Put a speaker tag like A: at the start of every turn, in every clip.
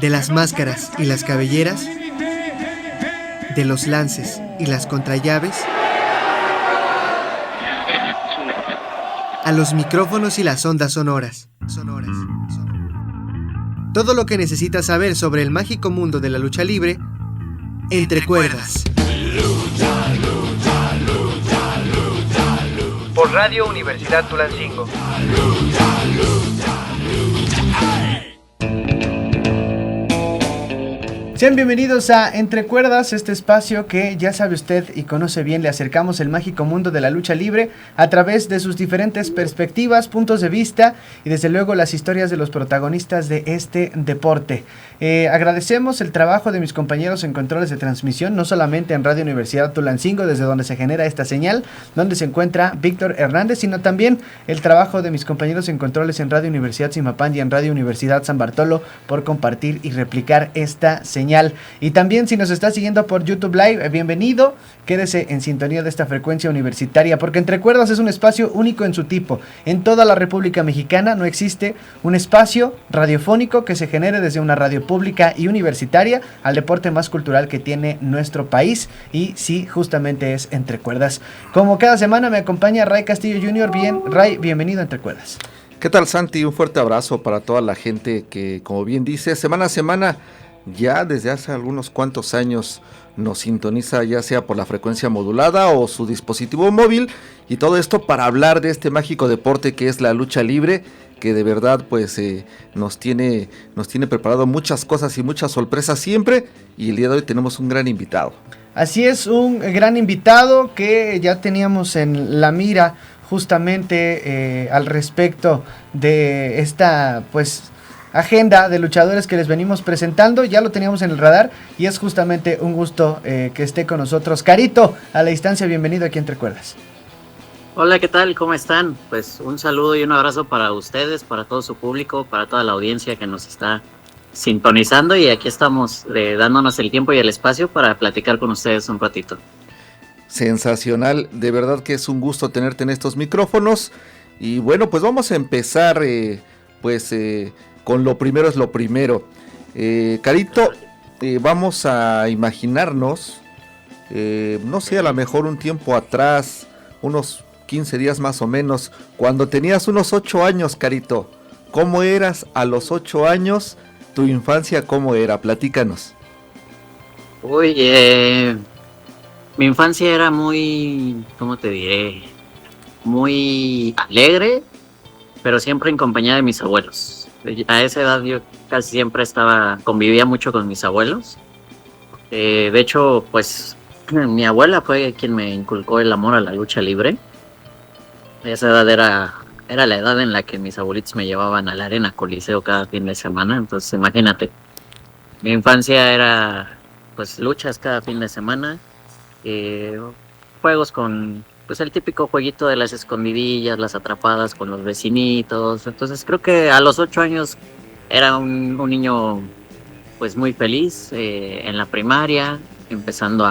A: De las máscaras y las cabelleras, de los lances y las contrallaves, a los micrófonos y las ondas sonoras. Todo lo que necesitas saber sobre el mágico mundo de la lucha libre, entre cuerdas. Por Radio Universidad Tulancingo. Sean bienvenidos a Entre Cuerdas, este espacio que ya sabe usted y conoce bien. Le acercamos el mágico mundo de la lucha libre a través de sus diferentes perspectivas, puntos de vista y desde luego las historias de los protagonistas de este deporte. Agradecemos el trabajo de mis compañeros en controles de transmisión, no solamente en Radio Universidad Tulancingo, desde donde se genera esta señal, donde se encuentra Víctor Hernández, sino también el trabajo de mis compañeros en controles en Radio Universidad Zimapán y en Radio Universidad San Bartolo por compartir y replicar esta señal. Y también si nos está siguiendo por YouTube Live, bienvenido, quédese en sintonía de esta frecuencia universitaria, porque Entre Cuerdas es un espacio único en su tipo. En toda la República Mexicana no existe un espacio radiofónico que se genere desde una radio pública y universitaria al deporte más cultural que tiene nuestro país, y sí, justamente es Entre Cuerdas. Como cada semana me acompaña Ray Castillo Jr. Ray, bienvenido a Entre Cuerdas.
B: ¿Qué tal, Santi? Un fuerte abrazo para toda la gente que, como bien dice, semana a semana, ya desde hace algunos cuantos años nos sintoniza, ya sea por la frecuencia modulada o su dispositivo móvil, y todo esto para hablar de este mágico deporte que es la lucha libre, que de verdad pues nos tiene preparado muchas cosas y muchas sorpresas siempre, y el día de hoy tenemos un gran invitado. Así es, un gran invitado que ya teníamos en la mira justamente al respecto de esta pues agenda de luchadores que les venimos presentando. Ya lo teníamos en el radar y es justamente un gusto que esté con nosotros. Carito, a la distancia, bienvenido aquí a Entre Cuerdas.
C: Hola, ¿qué tal? ¿Cómo están? Pues un saludo y un abrazo para ustedes, para todo su público, para toda la audiencia que nos está sintonizando, y aquí estamos dándonos el tiempo y el espacio para platicar con ustedes un ratito.
B: Sensacional, de verdad que es un gusto tenerte en estos micrófonos. Y bueno, pues vamos a empezar con lo primero es lo primero. Carito, vamos a imaginarnos, no sé, a lo mejor un tiempo atrás, unos 15 días más o menos, cuando tenías unos 8 años, Carito. ¿Cómo eras a los 8 años? ¿Tu infancia cómo era? Platícanos.
C: Uy, mi infancia era muy, ¿cómo te diré? Muy alegre, pero siempre en compañía de mis abuelos. A esa edad yo casi siempre convivía mucho con mis abuelos. De hecho, pues mi abuela fue quien me inculcó el amor a la lucha libre. A esa edad era la edad en la que mis abuelitos me llevaban a la Arena Coliseo cada fin de semana. Entonces imagínate, mi infancia era pues luchas cada fin de semana, juegos con pues el típico jueguito de las escondidillas, las atrapadas con los vecinitos. Entonces creo que a los 8 años era un niño pues muy feliz, en la primaria, empezando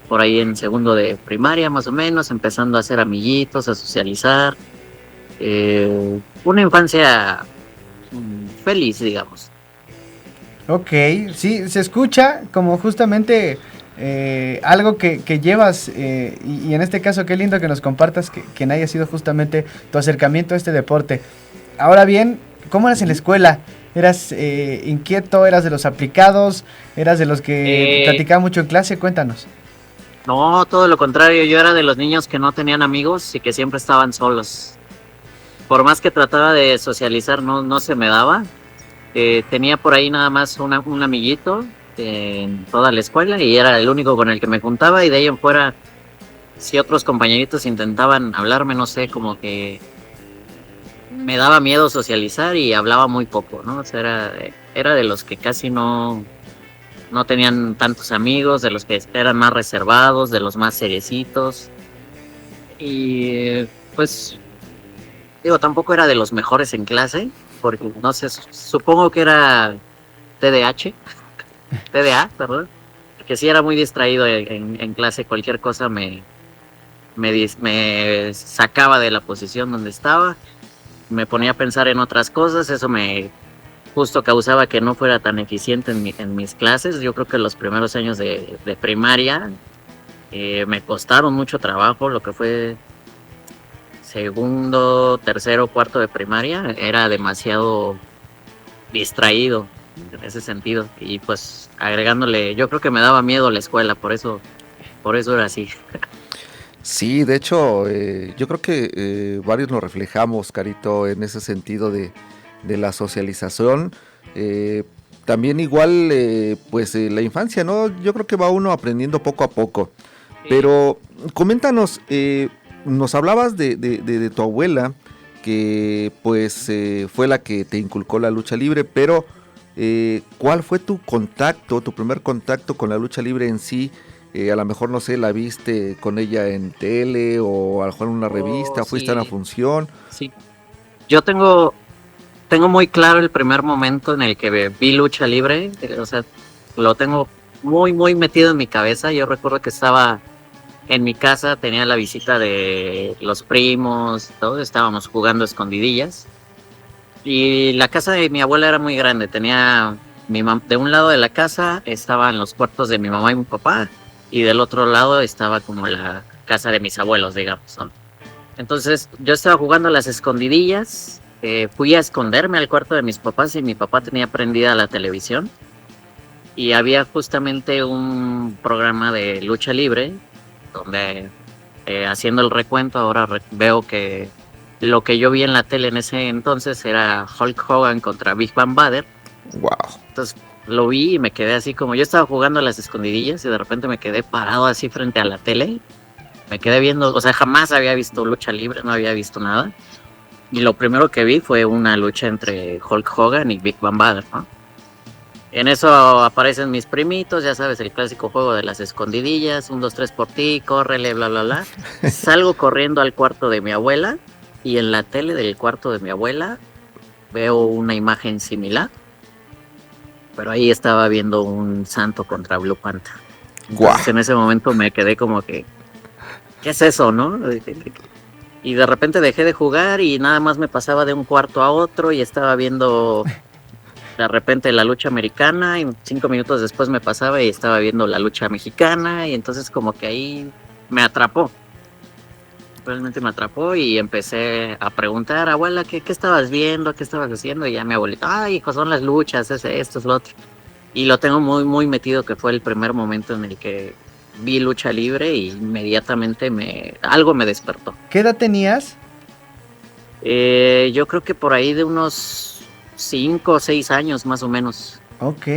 C: por ahí en segundo de primaria más o menos, empezando a hacer amiguitos, a socializar. Una infancia feliz, digamos.
A: Ok, sí, se escucha como justamente algo que llevas, y en este caso qué lindo que nos compartas que haya sido justamente tu acercamiento a este deporte. Ahora bien, ¿cómo eras en la escuela? ¿Eras inquieto? ¿Eras de los aplicados? ¿Eras de los que platicaba mucho en clase? Cuéntanos.
C: No, todo lo contrario, yo era de los niños que no tenían amigos y que siempre estaban solos. Por más que trataba de socializar, no se me daba. Tenía por ahí nada más un amiguito en toda la escuela, y era el único con el que me juntaba, y de ahí en fuera, si otros compañeritos intentaban hablarme, no sé, como que me daba miedo socializar y hablaba muy poco, ¿no? O sea, era de los que casi no tenían tantos amigos, de los que eran más reservados, de los más seriecitos. Y pues digo, tampoco era de los mejores en clase, porque no sé, supongo que era TDA, perdón, que sí era muy distraído en clase. Cualquier cosa me sacaba de la posición donde estaba. me ponía a pensar en otras cosas, eso me justo causaba que no fuera tan eficiente en mis clases. Yo creo que los primeros años de primaria me costaron mucho trabajo, lo que fue segundo, tercero, cuarto de primaria, era demasiado distraído en ese sentido. Y pues agregándole, yo creo que me daba miedo la escuela, por eso era así.
B: Sí, de hecho, yo creo que varios nos reflejamos, Carito, en ese sentido de la socialización. También igual, pues la infancia, ¿no? Yo creo que va uno aprendiendo poco a poco. Pero coméntanos, nos hablabas de tu abuela, que pues fue la que te inculcó la lucha libre, pero ¿cuál fue tu primer contacto con la lucha libre en sí? A lo mejor, no sé, la viste con ella en tele o a lo mejor en una revista, fuiste a una función.
C: Sí, yo tengo muy claro el primer momento en el que vi lucha libre, o sea, lo tengo muy, muy metido en mi cabeza. Yo recuerdo que estaba en mi casa, tenía la visita de los primos, todos estábamos jugando escondidillas. Y la casa de mi abuela era muy grande, tenía de un lado de la casa estaban los cuartos de mi mamá y mi papá, y del otro lado estaba como la casa de mis abuelos, digamos, ¿no? Entonces yo estaba jugando a las escondidillas, fui a esconderme al cuarto de mis papás y mi papá tenía prendida la televisión y había justamente un programa de lucha libre donde haciendo el recuento ahora veo que lo que yo vi en la tele en ese entonces era Hulk Hogan contra Big Van Vader.
B: Wow.
C: Entonces lo vi y me quedé así como yo estaba jugando a las escondidillas y de repente me quedé parado así frente a la tele. Me quedé viendo, o sea, jamás había visto lucha libre, no había visto nada. Y lo primero que vi fue una lucha entre Hulk Hogan y Big Van Vader, ¿no? En eso aparecen mis primitos, ya sabes, el clásico juego de las escondidillas, 1, 2, 3 por ti, córrele, bla, bla, bla. Salgo corriendo al cuarto de mi abuela y en la tele del cuarto de mi abuela veo una imagen similar, pero ahí estaba viendo un santo contra Blue Panther. Entonces, en ese momento me quedé como que, ¿qué es eso, no? Y de repente dejé de jugar y nada más me pasaba de un cuarto a otro y estaba viendo de repente la lucha americana y 5 minutos después me pasaba y estaba viendo la lucha mexicana y entonces como que ahí me atrapó. Realmente me atrapó y empecé a preguntar, abuela, ¿qué estabas viendo? ¿Qué estabas haciendo? Y ya mi abuelita, ay, hijo, son las luchas, esto es lo otro. Y lo tengo muy, muy metido, que fue el primer momento en el que vi lucha libre y inmediatamente algo me despertó.
A: ¿Qué edad tenías?
C: Yo creo que por ahí de unos 5 o 6 años más o menos.
A: Ok.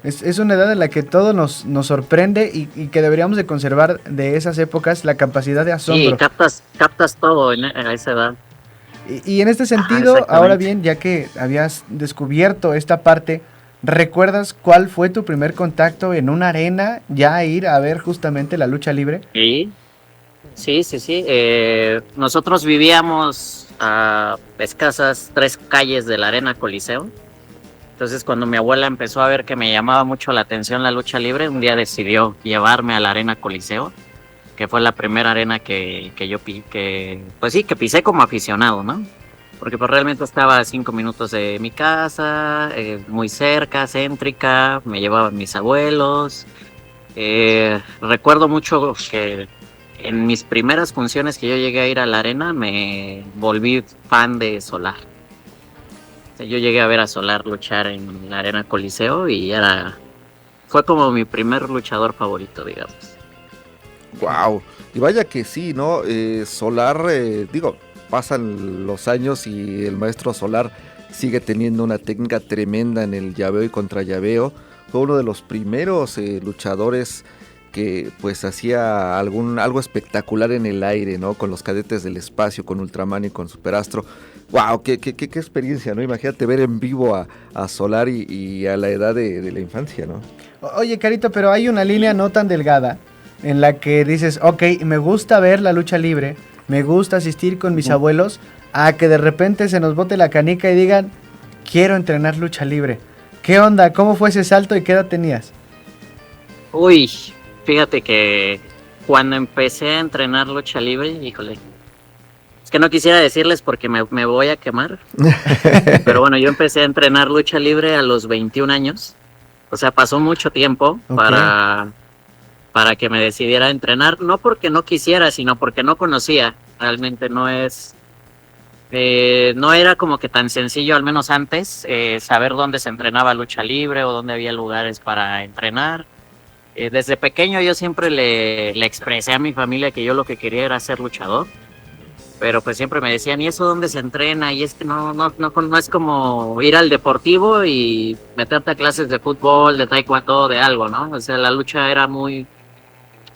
A: Es una edad en la que todo nos sorprende y que deberíamos de conservar de esas épocas la capacidad de asombro.
C: Sí, captas todo a esa edad.
A: Y en este sentido, ahora bien, ya que habías descubierto esta parte, ¿recuerdas cuál fue tu primer contacto en una arena, ya ir a ver justamente la lucha libre?
C: Sí. Nosotros vivíamos a escasas 3 calles de la Arena Coliseo. Entonces, cuando mi abuela empezó a ver que me llamaba mucho la atención la lucha libre, un día decidió llevarme a la Arena Coliseo, que fue la primera arena que yo que pisé como aficionado, ¿no? Porque pues realmente estaba a 5 minutos de mi casa, muy cerca, céntrica, me llevaban mis abuelos. Recuerdo mucho que en mis primeras funciones que yo llegué a ir a la arena, me volví fan de Solar. Yo llegué a ver a Solar luchar en la Arena Coliseo y fue como mi primer luchador favorito, digamos.
B: Wow, y vaya que sí, ¿no? Solar, pasan los años y el maestro Solar sigue teniendo una técnica tremenda en el llaveo y contra llaveo. Fue uno de los primeros luchadores que pues hacía algo espectacular en el aire, ¿no? Con los Cadetes del Espacio, con Ultraman y con Superastro. ¡Wow! ¡Qué experiencia!, ¿no? Imagínate ver en vivo a Solar y a la edad de la infancia, ¿no?
A: Oye, Carito, pero hay una línea no tan delgada en la que dices, ok, me gusta ver la lucha libre, me gusta asistir con mis abuelos, a que de repente se nos bote la canica y digan, quiero entrenar lucha libre. ¿Qué onda? ¿Cómo fue ese salto y qué edad tenías?
C: Uy, fíjate que cuando empecé a entrenar lucha libre, híjole, Es que no quisiera decirles porque me voy a quemar. Pero bueno, yo empecé a entrenar lucha libre a los 21 años. O sea, pasó mucho tiempo para que me decidiera a entrenar. No porque no quisiera, sino porque no conocía. Realmente no era como que tan sencillo, al menos antes, saber dónde se entrenaba lucha libre o dónde había lugares para entrenar. Desde pequeño yo siempre le expresé a mi familia que yo lo que quería era ser luchador. Pero pues siempre me decían, ¿y eso dónde se entrena? Y es que no es como ir al deportivo y meterte a clases de fútbol, de taekwondo, de algo, ¿no? O sea, la lucha era muy,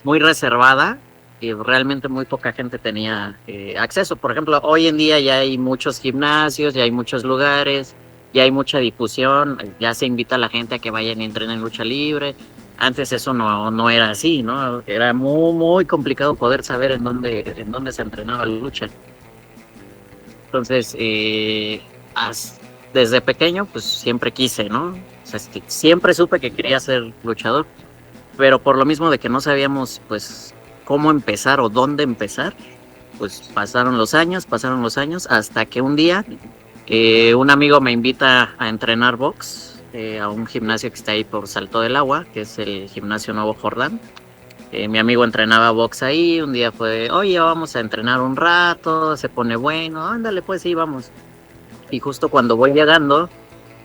C: muy reservada y realmente muy poca gente tenía acceso. Por ejemplo, hoy en día ya hay muchos gimnasios, ya hay muchos lugares, ya hay mucha difusión, ya se invita a la gente a que vayan y entrenen lucha libre. Antes eso no era así, ¿no? Era muy, muy complicado poder saber en dónde se entrenaba la lucha. Entonces, desde pequeño, pues siempre quise, ¿no? O sea, siempre supe que quería ser luchador, pero por lo mismo de que no sabíamos, pues, cómo empezar o dónde empezar, pues pasaron los años, hasta que un día un amigo me invita a entrenar box a un gimnasio que está ahí por Salto del Agua, que es el gimnasio Nuevo Jordán. Mi amigo entrenaba box ahí, un día fue, oye, vamos a entrenar un rato, se pone bueno, ándale pues sí, vamos. Y justo cuando voy llegando,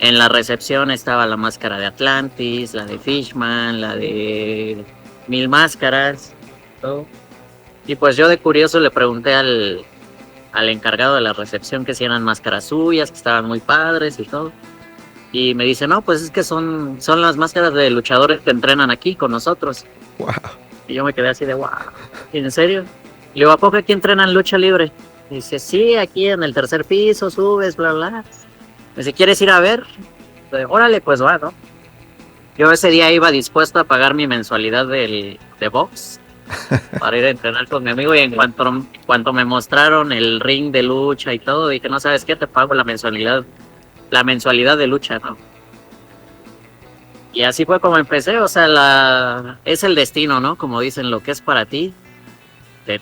C: en la recepción estaba la máscara de Atlantis, la de Fishman, la de Mil Máscaras, todo. Y pues yo de curioso le pregunté al encargado de la recepción que si eran máscaras suyas, que estaban muy padres y todo. Y me dice, no, pues es que son las máscaras de luchadores que entrenan aquí con nosotros.
B: Wow.
C: Y yo me quedé así de, wow, ¿en serio? Le digo, ¿a poco aquí entrenan lucha libre? Y dice, sí, aquí en el tercer piso, subes, bla, bla. Me dice, ¿quieres ir a ver? Dice, órale, pues va, ¿no? Yo ese día iba dispuesto a pagar mi mensualidad de box para ir a entrenar con mi amigo, y en cuanto me mostraron el ring de lucha y todo, dije, no, ¿sabes qué? Te pago la mensualidad de lucha, ¿no? Y así fue como empecé. O sea, es el destino, ¿no? Como dicen, lo que es para ti,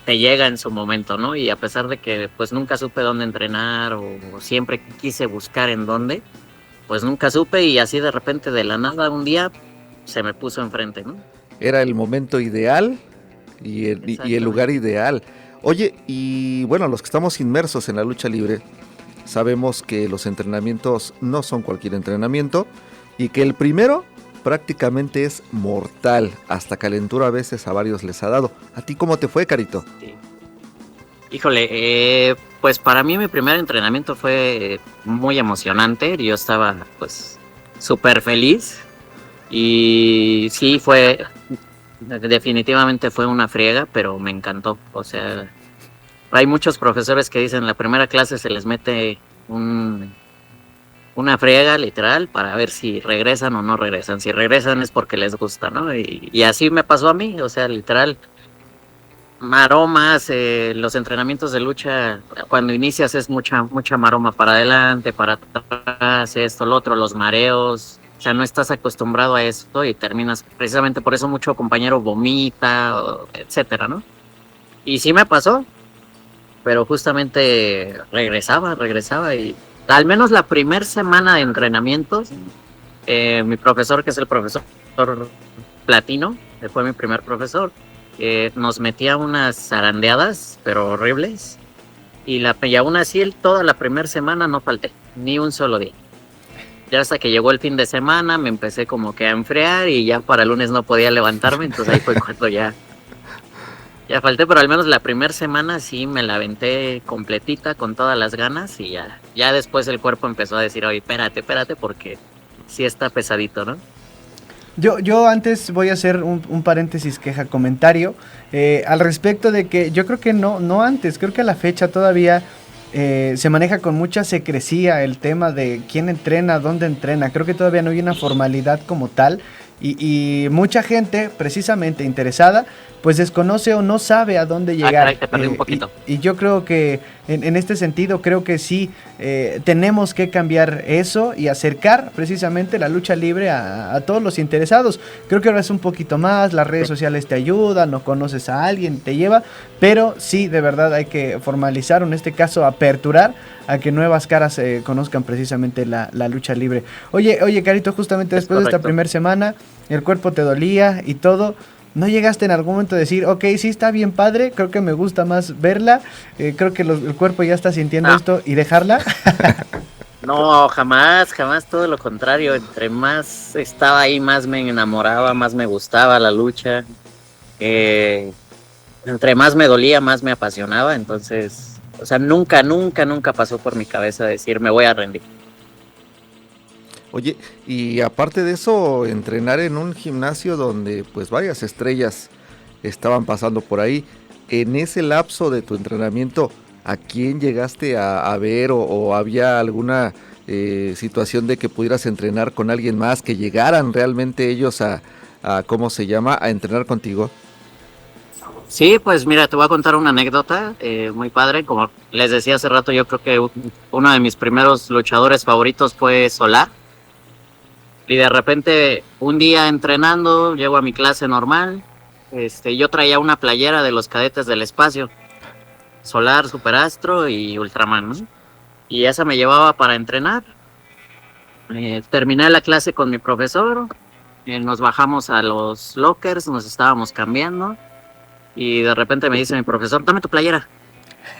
C: te llega en su momento, ¿no? Y a pesar de que pues nunca supe dónde entrenar o siempre quise buscar en dónde, pues nunca supe, y así de repente de la nada un día se me puso enfrente, ¿no?
B: Era el momento ideal y el lugar ideal. Oye, y bueno, los que estamos inmersos en la lucha libre, sabemos que los entrenamientos no son cualquier entrenamiento y que el primero prácticamente es mortal, hasta calentura a veces a varios les ha dado. ¿A ti cómo te fue, Carito?
C: Sí. Híjole, pues para mí mi primer entrenamiento fue muy emocionante. Yo estaba pues súper feliz y sí, definitivamente fue una friega, pero me encantó. O sea, hay muchos profesores que dicen la primera clase se les mete una friega literal para ver si regresan o no regresan. Si regresan es porque les gusta, ¿no? Y así me pasó a mí, o sea, literal, maromas, los entrenamientos de lucha, cuando inicias es mucha maroma para adelante, para atrás, esto, lo otro, los mareos. O sea, no estás acostumbrado a esto y terminas, precisamente por eso mucho compañero vomita, etcétera, ¿no? Y sí me pasó, pero justamente regresaba y al menos la primera semana de entrenamientos, mi profesor, que es el profesor Platino, que fue mi primer profesor, nos metía unas zarandeadas, pero horribles, y aún así toda la primera semana no falté, ni un solo día. Ya hasta que llegó el fin de semana me empecé como que a enfriar y ya para el lunes no podía levantarme, entonces ahí fue cuando ya falté, pero al menos la primera semana sí me la aventé completita con todas las ganas, y ya después el cuerpo empezó a decir, oye, espérate, porque sí está pesadito, ¿no?
A: Yo antes voy a hacer un paréntesis, comentario al respecto de que yo creo que no antes, creo que a la fecha todavía se maneja con mucha secrecía el tema de quién entrena, dónde entrena. Creo que todavía no hay una formalidad como tal. y mucha gente precisamente interesada pues desconoce o no sabe a dónde llegar.
C: Caray, te perdí un poquito.
A: Y yo creo que en este sentido creo que sí tenemos que cambiar eso y acercar precisamente la lucha libre a todos los interesados. Creo que ahora es un poquito más, las redes sociales te ayudan, no conoces a alguien, te lleva, pero sí, de verdad hay que formalizar, o en este caso aperturar a que nuevas caras conozcan precisamente la lucha libre. Oye, Carito, justamente después de esta primera semana, el cuerpo te dolía y todo. ¿No llegaste en algún momento a decir, ok, sí está bien padre, creo que me gusta más verla, creo que el cuerpo ya está sintiendo esto y dejarla?
C: No, jamás, todo lo contrario. Entre más estaba ahí, más me enamoraba, más me gustaba la lucha. Entre más me dolía, más me apasionaba. Entonces, o sea, nunca pasó por mi cabeza decir, me voy a rendir.
B: Oye, y aparte de eso, entrenar en un gimnasio donde pues varias estrellas estaban pasando por ahí, en ese lapso de tu entrenamiento, ¿a quién llegaste a ver o había alguna situación de que pudieras entrenar con alguien más, que llegaran realmente ellos a ¿cómo se llama?, a entrenar contigo?
C: Sí, pues mira, te voy a contar una anécdota muy padre. Como les decía hace rato, yo creo que uno de mis primeros luchadores favoritos fue Solar. Y de repente, un día entrenando, llego a mi clase normal. Yo traía una playera de los Cadetes del Espacio, Solar, Superastro y Ultraman, ¿no? Y esa me llevaba para entrenar. Terminé la clase con mi profesor. Nos bajamos a los lockers, nos estábamos cambiando. Y de repente me dice mi profesor, dame tu playera.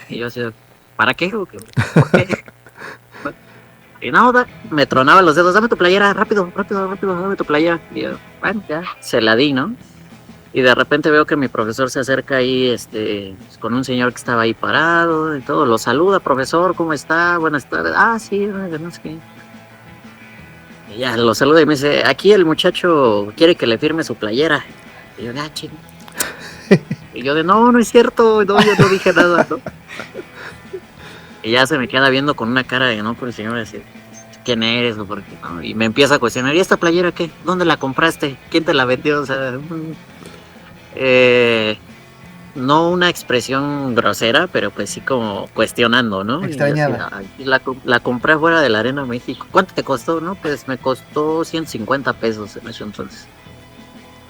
C: Y yo así, ¿para qué? ¿Por qué? Y no, me tronaba los dedos, dame tu playera, rápido, dame tu playera. Y yo, bueno, ya, se la di, ¿no? Y de repente veo que mi profesor se acerca ahí, con un señor que estaba ahí parado y todo. Lo saluda, profesor, ¿cómo está? Buenas tardes. Ah, sí, no sé qué. Y ya, lo saluda y me dice, aquí el muchacho quiere que le firme su playera. Y yo, ching. Y yo no es cierto, no, yo no dije nada, ¿no? Y ya se me queda viendo con una cara de no, por el señor, decir, ¿quién eres? O por qué, ¿no? Y me empieza a cuestionar, ¿y esta playera qué? ¿Dónde la compraste? ¿Quién te la vendió? O sea, no una expresión grosera, pero pues sí como cuestionando, ¿no?
A: Extrañada.
C: Y la compré fuera de la Arena México. ¿Cuánto te costó? No, pues me costó 150 pesos en ese entonces.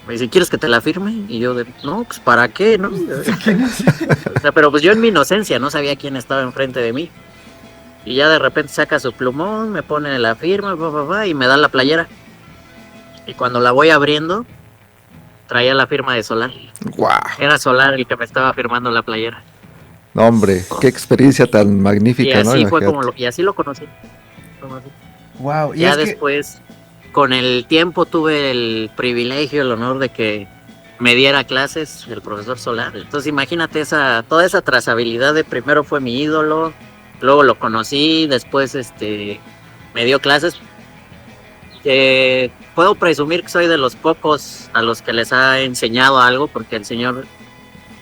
C: Me dice, ¿quieres que te la firme? Y yo, no, pues ¿para qué? ¿No? O sea, pero pues yo en mi inocencia no sabía quién estaba enfrente de mí. Y ya de repente saca su plumón, me pone la firma, y me da la playera. Y cuando la voy abriendo, traía la firma de Solar.
B: ¡Guau!
C: Era Solar el que me estaba firmando la playera.
B: No, hombre, qué experiencia tan magnífica,
C: y así
B: ¿no?
C: fue y así lo conocí.
A: Wow.
C: Ya después, con el tiempo, tuve el privilegio, el honor de que me diera clases el profesor Solar. Entonces imagínate toda esa trazabilidad de primero fue mi ídolo, luego lo conocí, después me dio clases. Puedo presumir que soy de los pocos a los que les ha enseñado algo, porque el señor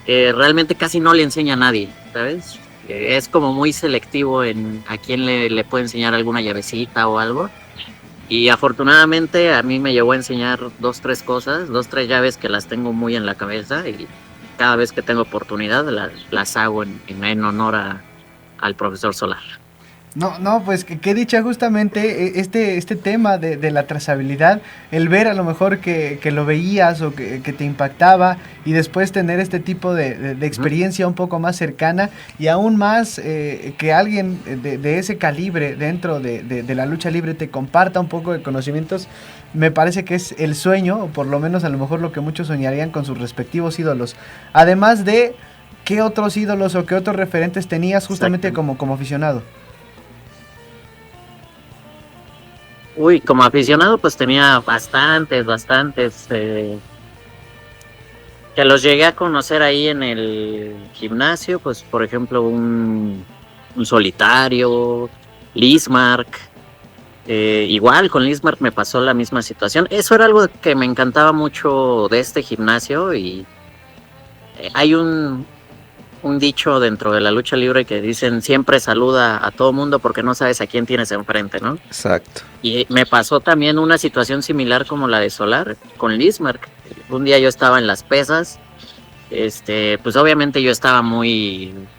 C: realmente casi no le enseña a nadie, ¿sabes? Es como muy selectivo en a quién le puede enseñar alguna llavecita o algo. Y afortunadamente a mí me llegó a enseñar 2, 3 cosas, 2, 3 llaves que las tengo muy en la cabeza y cada vez que tengo oportunidad las hago en honor al profesor Solar.
A: No, pues qué dicha justamente este tema de la trazabilidad, el ver a lo mejor que lo veías o que te impactaba y después tener este tipo de experiencia un poco más cercana y aún más que alguien de ese calibre dentro de la lucha libre te comparta un poco de conocimientos, me parece que es el sueño, o por lo menos a lo mejor lo que muchos soñarían con sus respectivos ídolos. Además de, ¿qué otros ídolos o qué otros referentes tenías justamente como aficionado?
C: Uy, como aficionado pues tenía bastantes, que los llegué a conocer ahí en el gimnasio, pues por ejemplo un Solitario, Lismark, igual con Lismark me pasó la misma situación. Eso era algo que me encantaba mucho de este gimnasio y hay un un dicho dentro de la lucha libre que dicen siempre saluda a todo mundo porque no sabes a quién tienes enfrente, ¿no?
B: Exacto.
C: Y me pasó también una situación similar como la de Solar con Lismark. Un día yo estaba en las pesas, pues obviamente yo estaba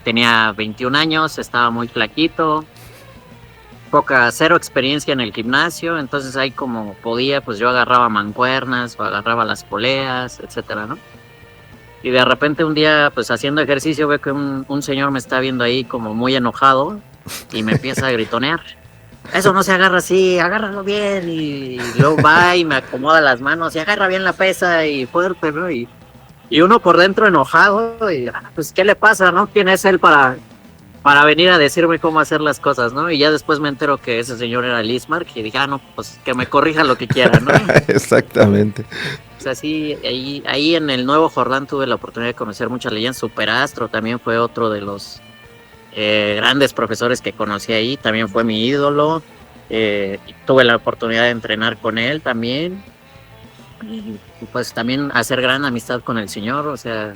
C: tenía 21 años, estaba muy flaquito, cero experiencia en el gimnasio, entonces ahí como podía, pues yo agarraba mancuernas o agarraba las poleas, etcétera, ¿no? Y de repente un día, pues haciendo ejercicio, veo que un señor me está viendo ahí como muy enojado y me empieza a gritonear. Eso no se agarra así, agárralo bien. Y luego va y me acomoda las manos y agarra bien la pesa y fuerte, ¿no? Y uno por dentro enojado y pues ¿qué le pasa, no? ¿Quién es él para venir a decirme cómo hacer las cosas, ¿no? Y ya después me entero que ese señor era Lismark y dije, no, pues que me corrija lo que quiera, ¿no?
B: Exactamente.
C: O sea, sí, ahí en el Nuevo Jordán tuve la oportunidad de conocer muchas leyendas. Superastro también fue otro de los grandes profesores que conocí ahí, también fue mi ídolo. Tuve la oportunidad de entrenar con él también. Y pues también hacer gran amistad con el señor, o sea,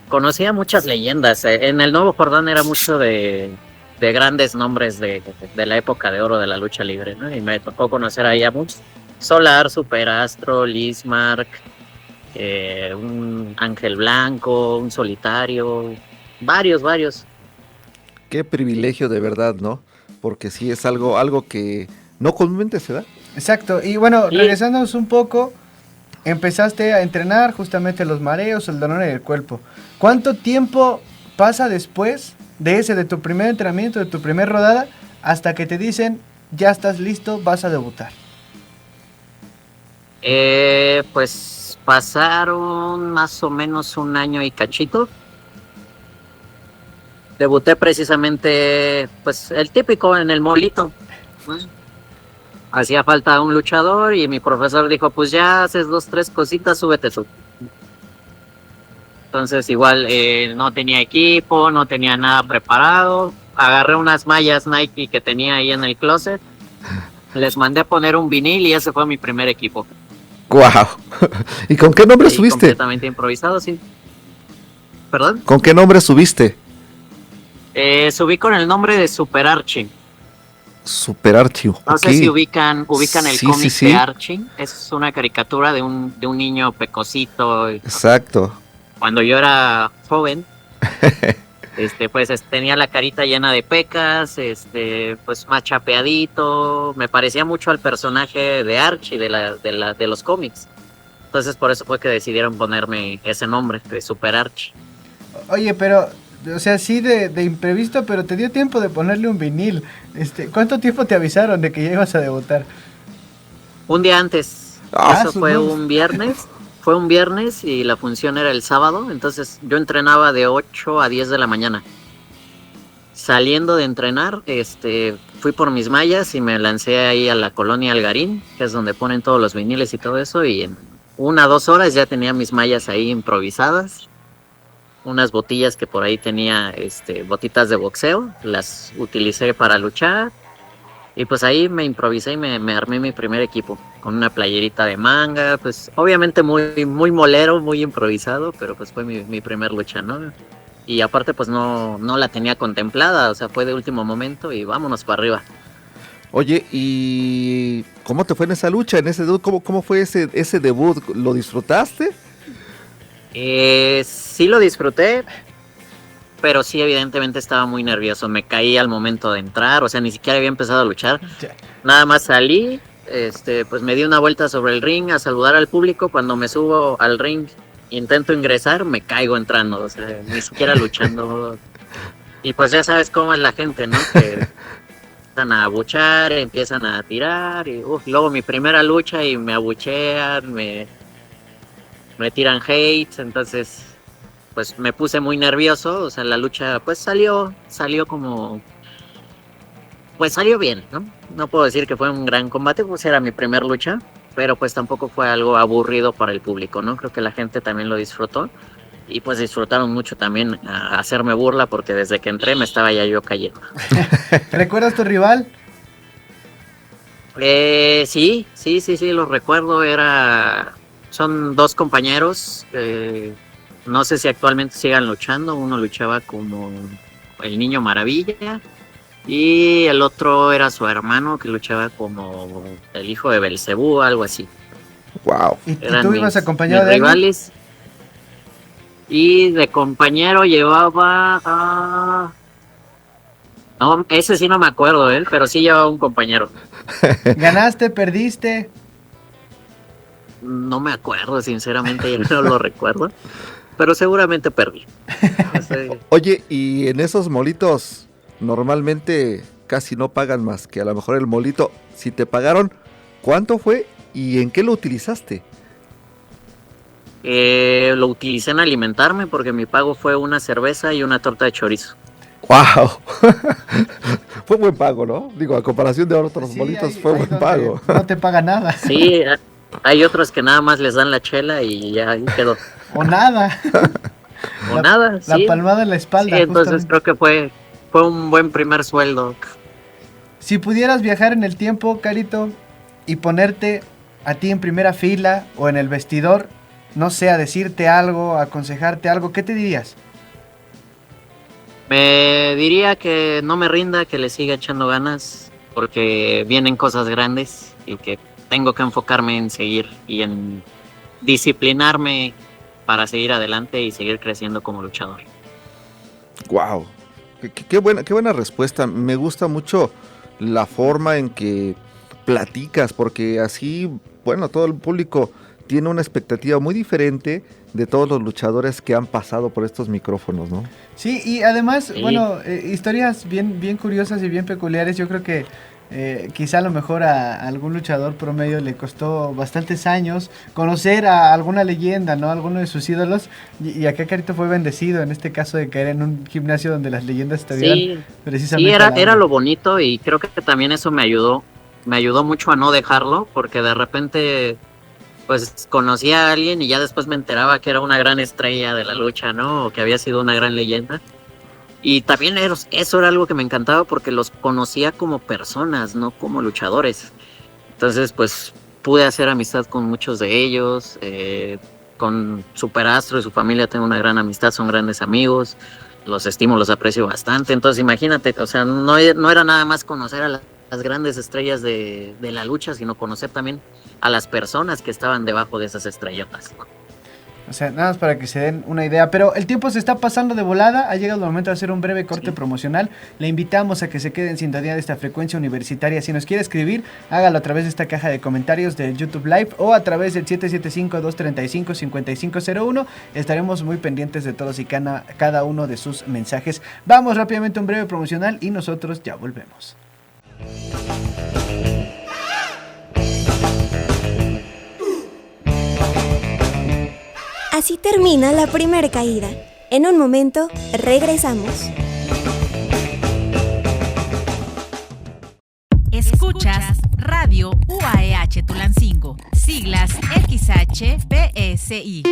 C: conocía muchas leyendas. En el Nuevo Jordán era mucho de grandes nombres de la época de oro de la lucha libre, ¿no? Y me tocó conocer ahí a muchos. Solar, Superastro, Lismark, un Ángel Blanco, un Solitario, varios.
B: Qué privilegio de verdad, ¿no? Porque sí es algo que no comúnmente se da.
A: Exacto, y bueno,
C: Sí.
A: regresándonos un poco, empezaste a entrenar justamente los mareos, el dolor en el cuerpo. ¿Cuánto tiempo pasa después de tu primer entrenamiento, de tu primer rodada, hasta que te dicen, ya estás listo, vas a debutar?
C: Pues pasaron más o menos un año y cachito. Debuté precisamente, pues el típico en el molito, ¿no? Hacía falta un luchador y mi profesor dijo, pues ya haces 2, 3 cositas, súbete tú. Entonces igual no tenía equipo, no tenía nada preparado. Agarré unas mallas Nike que tenía ahí en el closet. Les mandé a poner un vinil y ese fue mi primer equipo.
B: ¡Guau! ¿Y con qué nombre subiste?
C: Completamente improvisado, sí. ¿Perdón?
B: ¿Con qué nombre subiste?
C: Subí con el nombre de Super Archie.
B: Super Archie.
C: No sé si ubican el
B: Sí,
C: cómic
B: sí.
C: de Archie. Es una caricatura de un niño pecosito.
B: Exacto.
C: Cuando yo era joven, pues tenía la carita llena de pecas, pues más chapeadito. Me parecía mucho al personaje de Archie de los cómics. Entonces por eso fue que decidieron ponerme ese nombre de Super Archie.
A: Oye, pero, o sea, sí de imprevisto, pero te dio tiempo de ponerle un vinil. ¿Cuánto tiempo te avisaron de que ya ibas a debutar?
C: Un día antes.
B: Ah,
C: Eso fue un viernes. Fue un viernes y la función era el sábado. Entonces yo entrenaba de 8 a 10 de la mañana. Saliendo de entrenar, fui por mis mallas y me lancé ahí a la colonia Algarín, que es donde ponen todos los viniles y todo eso. Y en 1 o 2 horas ya tenía mis mallas ahí improvisadas. Unas botillas que por ahí tenía, botitas de boxeo. Las utilicé para luchar. Y pues ahí me improvisé y me armé mi primer equipo con una playerita de manga, pues obviamente muy, muy molero, muy improvisado, pero pues fue mi primer lucha, ¿no? Y aparte pues no la tenía contemplada, o sea, fue de último momento y vámonos para arriba.
B: Oye, ¿y cómo te fue en esa lucha, en ese debut? ¿Cómo fue ese debut? ¿Lo disfrutaste?
C: Sí lo disfruté, pero sí evidentemente estaba muy nervioso, me caí al momento de entrar, o sea, ni siquiera había empezado a luchar, nada más salí, pues me di una vuelta sobre el ring a saludar al público. Cuando me subo al ring, intento ingresar, me caigo entrando, o sea, ni siquiera luchando. Y pues ya sabes cómo es la gente, ¿no? Que empiezan a abuchar, empiezan a tirar, y luego mi primera lucha y me abuchean, me tiran hates, entonces pues me puse muy nervioso, o sea, la lucha pues salió como, pues salió bien, ¿no? No puedo decir que fue un gran combate, pues era mi primer lucha, pero pues tampoco fue algo aburrido para el público, ¿no? Creo que la gente también lo disfrutó y pues disfrutaron mucho también a hacerme burla porque desde que entré me estaba ya yo cayendo.
A: ¿Recuerdas tu rival?
C: Sí, los recuerdo, son 2 compañeros, no sé si actualmente sigan luchando. Uno luchaba como el Niño Maravilla y el otro era su hermano que luchaba como el hijo de Belcebú, algo así.
B: Wow.
A: ¿Y tú ibas acompañado de
C: rivales? Y de compañero llevaba a... No, ese sí no me acuerdo, pero sí llevaba un compañero.
A: ¿Ganaste, perdiste?
C: No me acuerdo, sinceramente, ya no lo recuerdo. Pero seguramente perdí.
B: Oye, y en esos molitos normalmente casi no pagan más que a lo mejor el molito. Si te pagaron, ¿cuánto fue y en qué lo utilizaste?
C: Lo utilicé en alimentarme porque mi pago fue una cerveza y una torta de chorizo.
B: ¡Wow! Fue buen pago, ¿no? Digo, a comparación de otros molitos, fue buen pago.
A: No te paga nada.
C: Sí, hay otros que nada más les dan la chela y ya ahí quedó.
A: O nada.
C: Nada,
A: sí. La palmada en la espalda.
C: Sí, entonces creo que fue un buen primer sueldo.
A: Si pudieras viajar en el tiempo, Carito, y ponerte a ti en primera fila o en el vestidor, no sé, a decirte algo, a aconsejarte algo, ¿qué te dirías?
C: Me diría que no me rinda, que le siga echando ganas, porque vienen cosas grandes y que tengo que enfocarme en seguir y en disciplinarme para seguir adelante y seguir creciendo como luchador.
B: Wow, qué buena respuesta. Me gusta mucho la forma en que platicas, porque así, bueno, todo el público tiene una expectativa muy diferente de todos los luchadores que han pasado por estos micrófonos, ¿no?
A: Sí, y además, bueno, historias bien curiosas y bien peculiares. Yo creo que quizá a lo mejor a algún luchador promedio le costó bastantes años conocer a alguna leyenda, ¿no? Alguno de sus ídolos. Y acá Carito fue bendecido en este caso de caer en un gimnasio donde las leyendas estuvieran precisamente.
C: Sí, era lo bonito y creo que también eso me ayudó mucho a no dejarlo, porque de repente pues conocí a alguien y ya después me enteraba que era una gran estrella de la lucha, ¿no? O que había sido una gran leyenda. Y también eso era algo que me encantaba porque los conocía como personas, no como luchadores. Entonces, pues pude hacer amistad con muchos de ellos, con Superastro y su familia tengo una gran amistad, son grandes amigos, los estimo, los aprecio bastante. Entonces, imagínate, o sea, no era nada más conocer a las grandes estrellas de la lucha, sino conocer también a las personas que estaban debajo de esas estrellotas.
A: O sea, nada más para que se den una idea. Pero el tiempo se está pasando de volada. Ha llegado el momento de hacer un breve corte promocional. Le invitamos a que se quede en sintonía de esta frecuencia universitaria. Si nos quiere escribir, hágalo a través de esta caja de comentarios del YouTube Live o a través del 775-235-5501. Estaremos muy pendientes de todos y cada uno de sus mensajes. Vamos rápidamente a un breve promocional y nosotros ya volvemos.
D: Así termina la primera caída. En un momento, regresamos.
E: Escuchas Radio UAEH Tulancingo, siglas XHPSI,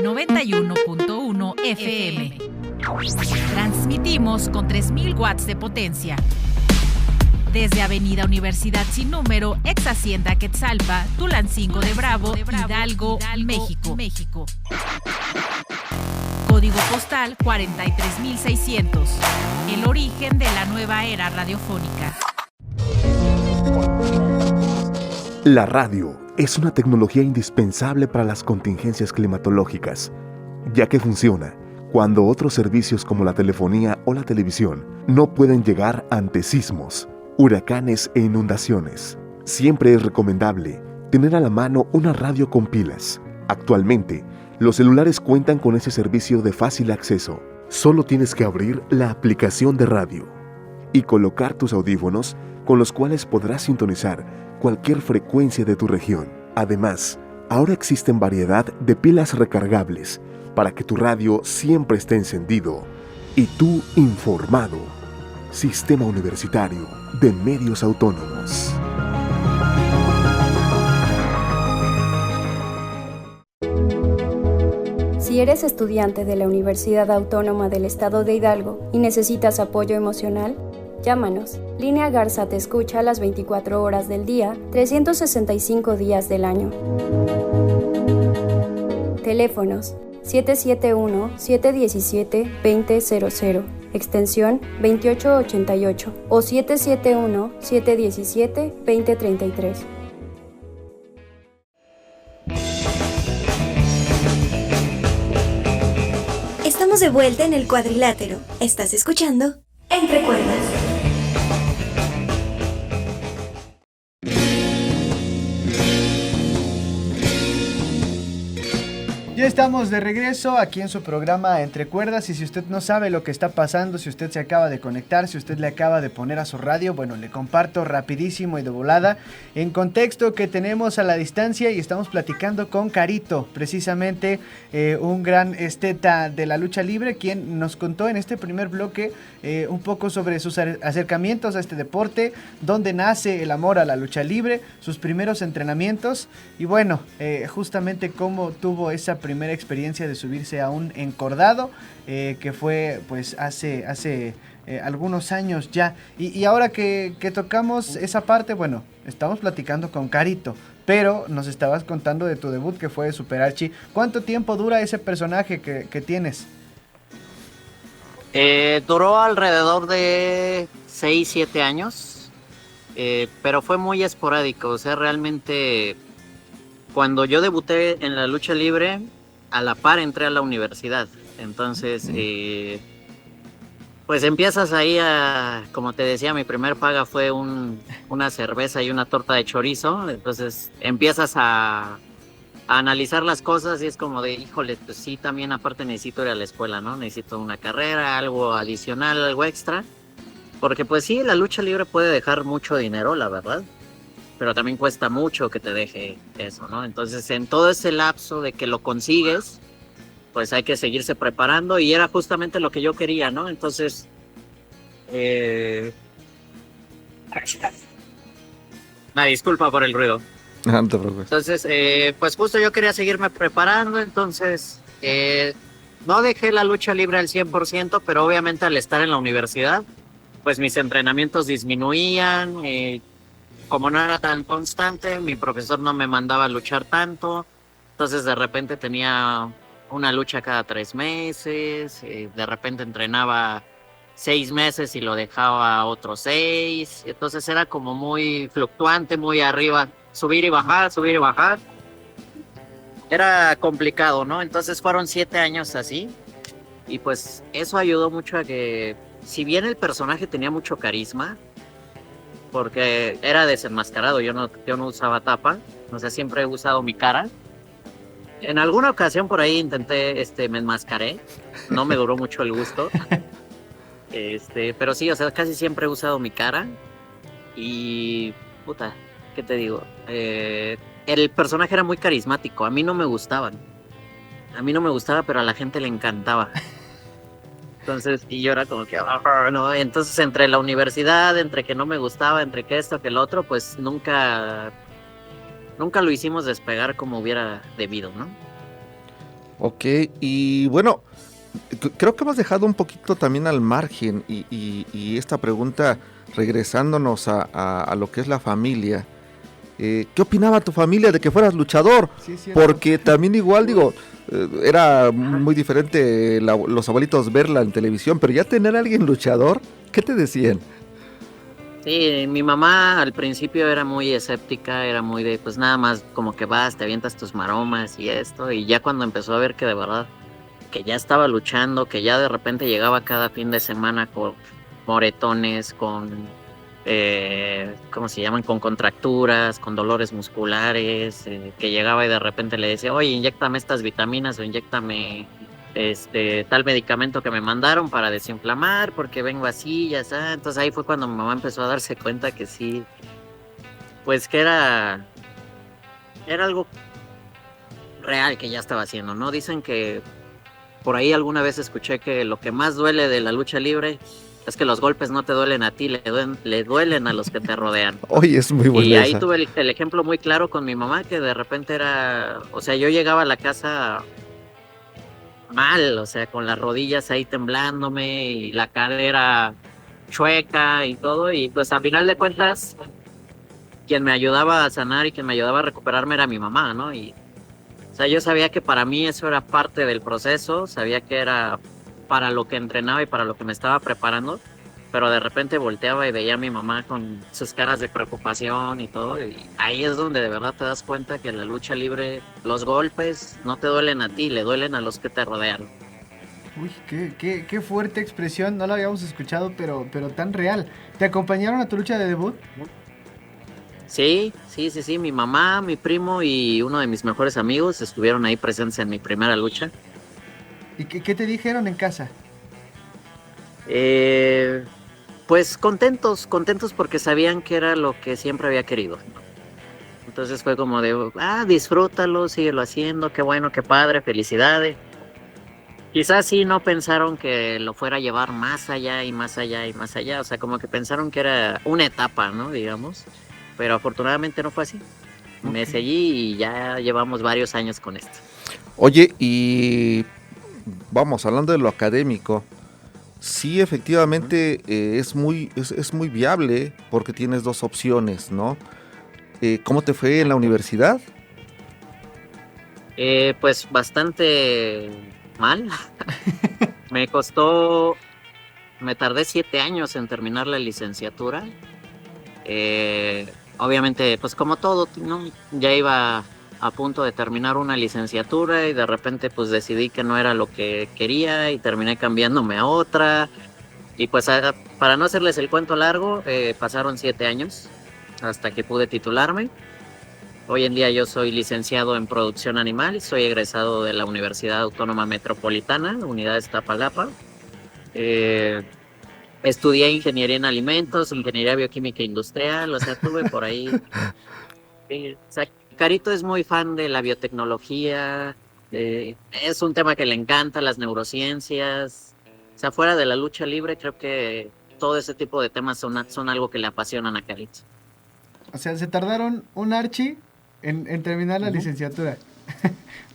E: 91.1 FM. Transmitimos con 3000 watts de potencia. Desde Avenida Universidad Sin Número, ex Hacienda Quetzalpa, Tulancingo de Bravo, Hidalgo, México. Código postal 43600. El origen de la nueva era radiofónica.
F: La radio es una tecnología indispensable para las contingencias climatológicas, ya que funciona cuando otros servicios como la telefonía o la televisión no pueden llegar ante sismos, huracanes e inundaciones. Siempre es recomendable tener a la mano una radio con pilas. Actualmente, los celulares cuentan con ese servicio de fácil acceso. Solo tienes que abrir la aplicación de radio y colocar tus audífonos con los cuales podrás sintonizar cualquier frecuencia de tu región. Además, ahora existen variedad de pilas recargables para que tu radio siempre esté encendido y tú informado. Sistema Universitario de Medios Autónomos.
G: Si eres estudiante de la Universidad Autónoma del Estado de Hidalgo y necesitas apoyo emocional, llámanos. Línea Garza te escucha a las 24 horas del día, 365 días del año. Teléfonos 771-717-2000, extensión 2888 o 771-717-2033.
D: Estamos de vuelta en el cuadrilátero. Estás escuchando Entre Cuerdas.
A: Ya estamos de regreso aquí en su programa Entre Cuerdas, y si usted no sabe lo que está pasando, si usted se acaba de conectar, si usted le acaba de poner a su radio, bueno, le comparto rapidísimo y de volada en contexto que tenemos a la distancia y estamos platicando con Carito, precisamente un gran esteta de la lucha libre, quien nos contó en este primer bloque un poco sobre sus acercamientos a este deporte, dónde nace el amor a la lucha libre, sus primeros entrenamientos y bueno, justamente cómo tuvo esa primera experiencia de subirse a un encordado, que fue pues hace algunos años ya. Y ahora que tocamos esa parte, bueno, estamos platicando con Carito, pero nos estabas contando de tu debut, que fue de Super Archie. ¿Cuánto tiempo dura ese personaje que tienes?
C: Duró alrededor de 6-7 años, pero fue muy esporádico. O sea, realmente cuando yo debuté en la lucha libre, a la par entré a la universidad. Entonces, pues empiezas ahí como te decía, mi primer paga fue una cerveza y una torta de chorizo. Entonces empiezas a analizar las cosas y es como de, híjole, pues sí, también aparte necesito ir a la escuela, ¿no? Necesito una carrera, algo adicional, algo extra. Porque pues sí, la lucha libre puede dejar mucho dinero, la verdad. Pero también cuesta mucho que te deje eso, ¿no? Entonces, en todo ese lapso de que lo consigues, pues hay que seguirse preparando y era justamente lo que yo quería, ¿no? Entonces, disculpa por el ruido.
B: No te preocupes.
C: Entonces, pues justo yo quería seguirme preparando, entonces no dejé la lucha libre al 100%, pero obviamente al estar en la universidad, pues mis entrenamientos disminuían, como no era tan constante, mi profesor no me mandaba a luchar tanto, entonces de repente tenía una lucha cada 3 meses, de repente entrenaba 6 meses y lo dejaba otros 6, entonces era como muy fluctuante, muy arriba, subir y bajar, era complicado, ¿no? Entonces fueron 7 años así, y pues eso ayudó mucho a que, si bien el personaje tenía mucho carisma, porque era desenmascarado, yo no usaba tapa, o sea, siempre he usado mi cara. En alguna ocasión por ahí intenté, me enmascaré, no me duró mucho el gusto, pero sí, o sea, casi siempre he usado mi cara y, puta, ¿qué te digo? El personaje era muy carismático, a mí no me gustaba, pero a la gente le encantaba. Entonces, y yo era como que, no, entonces entre la universidad, entre que no me gustaba, entre que esto, que el otro, pues nunca lo hicimos despegar como hubiera debido, ¿no?
B: Ok, y bueno, creo que hemos dejado un poquito también al margen y esta pregunta, regresándonos a lo que es la familia, ¿qué opinaba tu familia de que fueras luchador?
A: Sí,
B: porque también igual, digo, era muy diferente los abuelitos verla en televisión, pero ya tener a alguien luchador, ¿qué te decían?
C: Sí, mi mamá al principio era muy escéptica, era muy de, pues nada más como que vas, te avientas tus maromas y esto, y ya cuando empezó a ver que de verdad, que ya estaba luchando, que ya de repente llegaba cada fin de semana con moretones, con, ¿cómo se llaman? Con contracturas, con dolores musculares, que llegaba y de repente le decía, oye, inyéctame estas vitaminas o inyéctame tal medicamento que me mandaron para desinflamar, porque vengo así, ya está. Entonces ahí fue cuando mi mamá empezó a darse cuenta que sí, pues que era algo real que ya estaba haciendo, ¿no? Dicen que por ahí alguna vez escuché que lo que más duele de la lucha libre es que los golpes no te duelen a ti, le duelen a los que te rodean.
B: Oye, es muy buena.
C: Y ahí tuve el ejemplo muy claro con mi mamá, que de repente era, o sea, yo llegaba a la casa mal, o sea, con las rodillas ahí temblándome y la cadera chueca y todo, y pues a final de cuentas quien me ayudaba a sanar y quien me ayudaba a recuperarme era mi mamá, ¿no? Y O sea, yo sabía que para mí eso era parte del proceso, sabía que era para lo que entrenaba y para lo que me estaba preparando, pero de repente volteaba y veía a mi mamá con sus caras de preocupación y todo, y ahí es donde de verdad te das cuenta que en la lucha libre los golpes no te duelen a ti, le duelen a los que te rodean.
A: Uy, qué fuerte expresión, no la habíamos escuchado, pero tan real. ¿Te acompañaron a tu lucha de debut?
C: Sí, mi mamá, mi primo y uno de mis mejores amigos estuvieron ahí presentes en mi primera lucha.
A: ¿Y qué te dijeron en casa?
C: Pues contentos porque sabían que era lo que siempre había querido. Entonces fue como de, disfrútalo, síguelo haciendo, qué bueno, qué padre, felicidades. Quizás sí no pensaron que lo fuera a llevar más allá y más allá y más allá, o sea, como que pensaron que era una etapa, ¿no? Digamos, pero afortunadamente no fue así. Okay. Me seguí y ya llevamos varios años con esto.
B: Oye, y vamos, hablando de lo académico, sí, efectivamente es muy viable porque tienes dos opciones, ¿no? ¿Cómo te fue en la universidad?
C: Pues bastante mal. Me tardé 7 años en terminar la licenciatura. Obviamente, pues como todo, ¿no? Ya iba a punto de terminar una licenciatura y de repente pues decidí que no era lo que quería y terminé cambiándome a otra. Y pues para no hacerles el cuento largo, pasaron 7 años hasta que pude titularme. Hoy en día yo soy licenciado en producción animal, soy egresado de la Universidad Autónoma Metropolitana, Unidad Iztapalapa. Estudié ingeniería en alimentos, ingeniería bioquímica industrial, o sea, tuve por ahí. O sea, Carito es muy fan de la biotecnología, es un tema que le encanta, las neurociencias. O sea, fuera de la lucha libre, creo que todo ese tipo de temas son algo que le apasionan a Carito.
A: O sea, se tardaron un archi en terminar la licenciatura.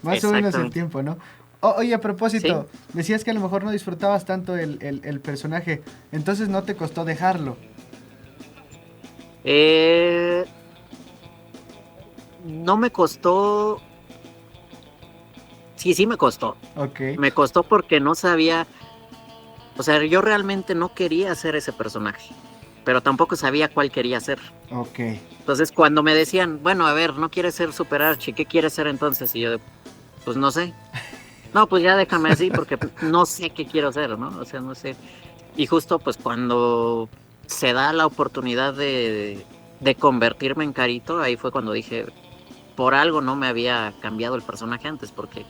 A: Más o menos el tiempo, ¿no? Oye, a propósito, sí. Decías que a lo mejor no disfrutabas tanto el personaje, entonces no te costó dejarlo.
C: No me costó. Sí me costó.
A: Okay.
C: Me costó porque no sabía. O sea, yo realmente no quería hacer ese personaje, pero tampoco sabía cuál quería hacer.
A: Okay.
C: Entonces, cuando me decían, bueno, a ver, no quieres ser Super Archie, ¿qué quieres ser entonces? Y yo, pues no sé. No, pues ya déjame así porque no sé qué quiero hacer, ¿no? O sea, no sé. Y justo pues cuando se da la oportunidad de convertirme en Carito, ahí fue cuando dije, por algo no me había cambiado el personaje antes, porque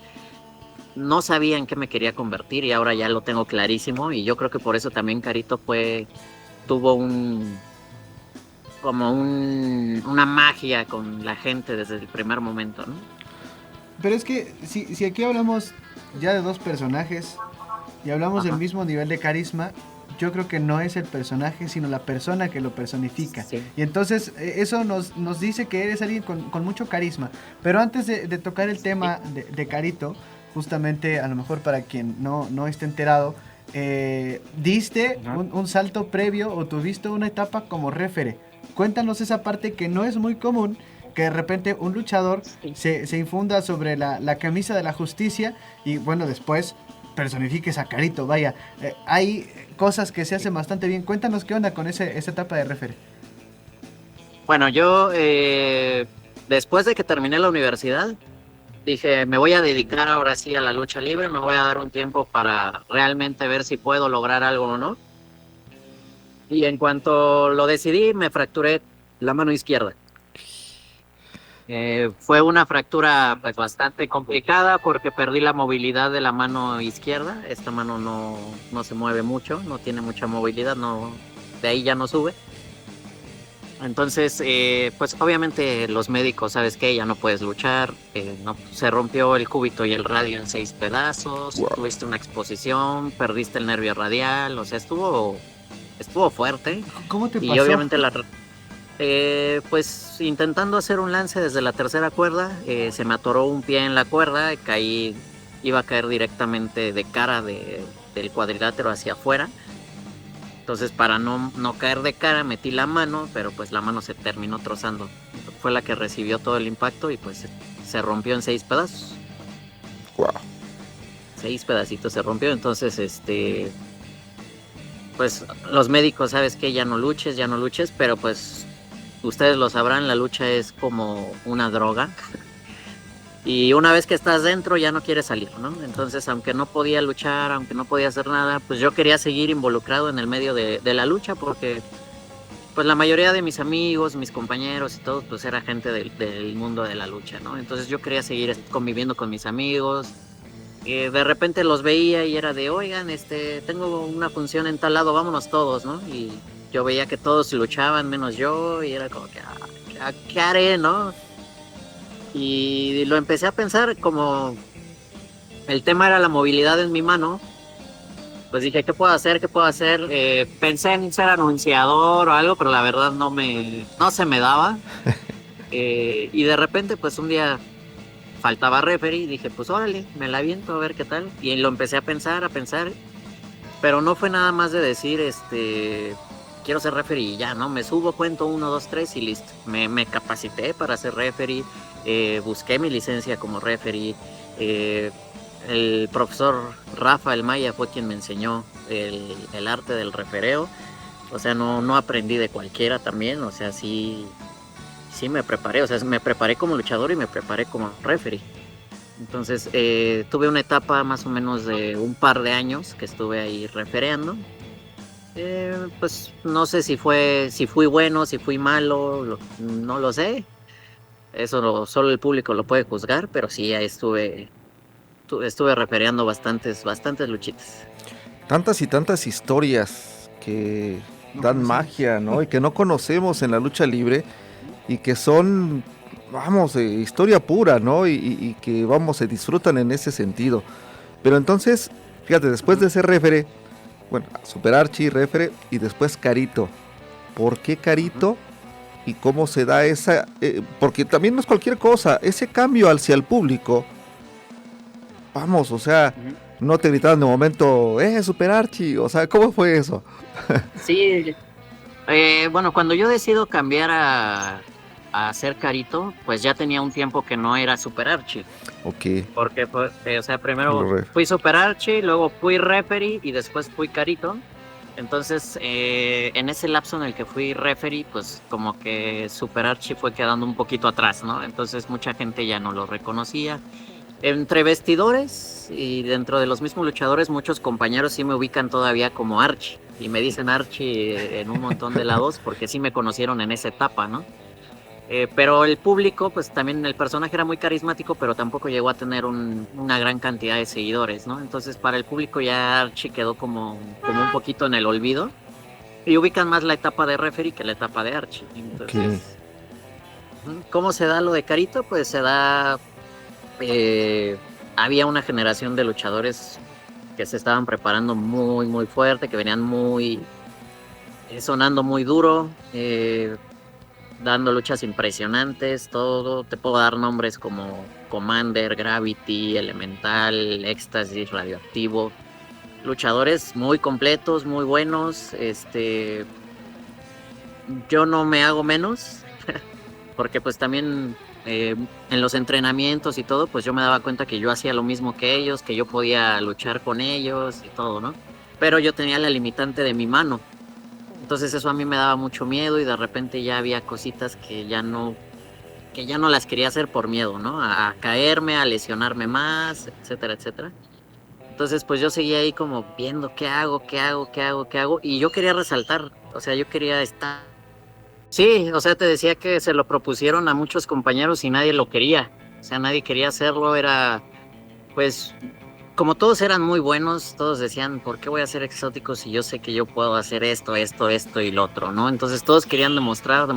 C: no sabía en qué me quería convertir y ahora ya lo tengo clarísimo. Y yo creo que por eso también Carito tuvo una magia con la gente desde el primer momento, ¿no?
A: Pero es que si aquí hablamos ya de dos personajes y hablamos del mismo nivel de carisma, yo creo que no es el personaje, sino la persona que lo personifica. Sí. Y entonces eso nos dice que eres alguien con mucho carisma. Pero antes de tocar el tema de Carito, justamente a lo mejor para quien no esté enterado, diste un salto previo o tuviste una etapa como referee. Cuéntanos esa parte que no es muy común, que de repente un luchador se infunda sobre la camisa de la justicia y bueno, después personifiques a Carito, vaya. Hay cosas que se hacen bastante bien. Cuéntanos qué onda con esa etapa de referee.
C: Bueno, yo después de que terminé la universidad, dije, me voy a dedicar ahora sí a la lucha libre, me voy a dar un tiempo para realmente ver si puedo lograr algo o no. Y en cuanto lo decidí, me fracturé la mano izquierda. Fue una fractura pues bastante complicada porque perdí la movilidad de la mano izquierda. Esta mano no se mueve mucho, no tiene mucha movilidad, de ahí ya no sube. Entonces, pues obviamente los médicos, ¿sabes qué? Ya no puedes luchar, se rompió el cúbito y el radio en 6 pedazos, wow. Tuviste una exposición, perdiste el nervio radial, o sea, estuvo fuerte.
A: ¿Cómo te pasó?
C: Y obviamente pues intentando hacer un lance desde la tercera cuerda, se me atoró un pie en la cuerda, iba a caer directamente de cara del cuadrilátero hacia afuera. Entonces para no caer de cara metí la mano, pero pues la mano se terminó trozando. Fue la que recibió todo el impacto y pues se rompió en 6 pedazos.
B: Wow.
C: 6 pedacitos se rompió, entonces pues los médicos, ¿sabes qué? Ya no luches, pero pues ustedes lo sabrán, la lucha es como una droga. Y una vez que estás dentro ya no quieres salir, ¿no? Entonces, aunque no podía luchar, aunque no podía hacer nada, pues yo quería seguir involucrado en el medio de la lucha porque pues la mayoría de mis amigos, mis compañeros y todo, pues era gente del mundo de la lucha, ¿no? Entonces yo quería seguir conviviendo con mis amigos. De repente los veía y era de, oigan, tengo una función en tal lado, vámonos todos, ¿no? Y yo veía que todos luchaban menos yo y era como que, ¿qué haré, no? Y lo empecé a pensar como el tema era la movilidad en mi mano. Pues dije, ¿qué puedo hacer? Pensé en ser anunciador o algo, pero la verdad no se me daba. Y de repente, pues un día faltaba referee y dije, pues órale, me la aviento a ver qué tal. Y lo empecé a pensar, pero no fue nada más de decir, quiero ser referee y ya, ¿no? Me subo, cuento 1, 2, 3 y listo. Me capacité para ser referee. Busqué mi licencia como referee. El profesor Rafael Maya fue quien me enseñó el arte del refereo. O sea, no aprendí de cualquiera también. O sea, sí me preparé. O sea, me preparé como luchador y me preparé como referee. Entonces, tuve una etapa más o menos de un par de años que estuve ahí refereando. Pues no sé si fui bueno, si fui malo, no lo sé. Eso solo el público lo puede juzgar, pero sí, ahí estuve refereando bastantes luchitas.
B: Tantas y tantas historias que dan magia, ¿no? Y que no conocemos en la lucha libre y que son, vamos, historia pura, ¿no? Y que, vamos, se disfrutan en ese sentido. Pero entonces, fíjate, después de ser referee, bueno, Super Archie, referee, y después Carito. ¿Por qué Carito? Y cómo se da esa, porque también no es cualquier cosa, ese cambio hacia el público, vamos, o sea, no te gritaban de momento, Super Archie, o sea, ¿cómo fue eso?
C: Sí, bueno, cuando yo decido cambiar a ser Carito, pues ya tenía un tiempo que no era Super Archie.
B: Ok.
C: Porque, pues, o sea, primero fui Super Archie, luego fui referee y después fui Carito. Entonces, en ese lapso en el que fui referee, pues como que Super Archie fue quedando un poquito atrás, ¿no? Entonces mucha gente ya no lo reconocía. Entre vestidores y dentro de los mismos luchadores, muchos compañeros sí me ubican todavía como Archie. Y me dicen Archie en un montón de lados porque sí me conocieron en esa etapa, ¿no? Pero el público, pues también el personaje era muy carismático, pero tampoco llegó a tener una gran cantidad de seguidores, ¿no? Entonces para el público ya Archie quedó como un poquito en el olvido. Y ubican más la etapa de referee que la etapa de Archie. Entonces, ¿cómo se da lo de Carito? Pues se da... había una generación de luchadores que se estaban preparando muy, muy fuerte, que venían sonando muy duro, dando luchas impresionantes, todo. Te puedo dar nombres como Commander, Gravity, Elemental, Éxtasis, Radioactivo. Luchadores muy completos, muy buenos. Yo no me hago menos, porque pues también en los entrenamientos y todo, pues yo me daba cuenta que yo hacía lo mismo que ellos, que yo podía luchar con ellos y todo, ¿no? Pero yo tenía la limitante de mi mano. Entonces eso a mí me daba mucho miedo y de repente ya había cositas que ya no las quería hacer por miedo, ¿no? A caerme, a lesionarme más, etcétera, etcétera. Entonces pues yo seguía ahí como viendo qué hago, y yo quería resaltar, o sea, yo quería estar. Sí, o sea, te decía que se lo propusieron a muchos compañeros y nadie lo quería, o sea, nadie quería hacerlo, era pues... Como todos eran muy buenos, todos decían, ¿por qué voy a ser exótico si yo sé que yo puedo hacer esto y lo otro, ¿no? Entonces todos querían demostrar.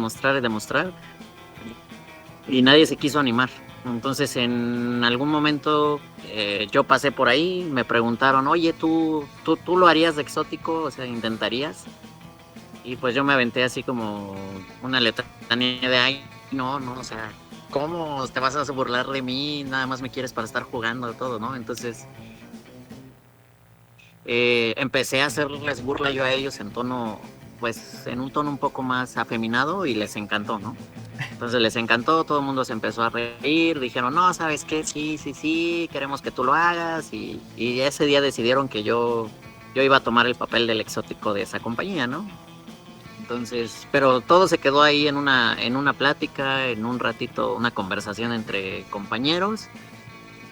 C: Y nadie se quiso animar. Entonces en algún momento yo pasé por ahí, me preguntaron, oye, ¿tú lo harías de exótico? O sea, ¿intentarías? Y pues yo me aventé así como una letanía de, ay, no, o sea, ¿cómo te vas a burlar de mí? Nada más me quieres para estar jugando todo, ¿no? Entonces empecé a hacerles burla yo a ellos en un tono un poco más afeminado y les encantó, ¿no? Entonces les encantó, todo el mundo se empezó a reír, dijeron, no, ¿sabes qué? Sí, queremos que tú lo hagas. Y ese día decidieron que yo iba a tomar el papel del exótico de esa compañía, ¿no? Entonces, pero todo se quedó ahí en una plática, en un ratito, una conversación entre compañeros.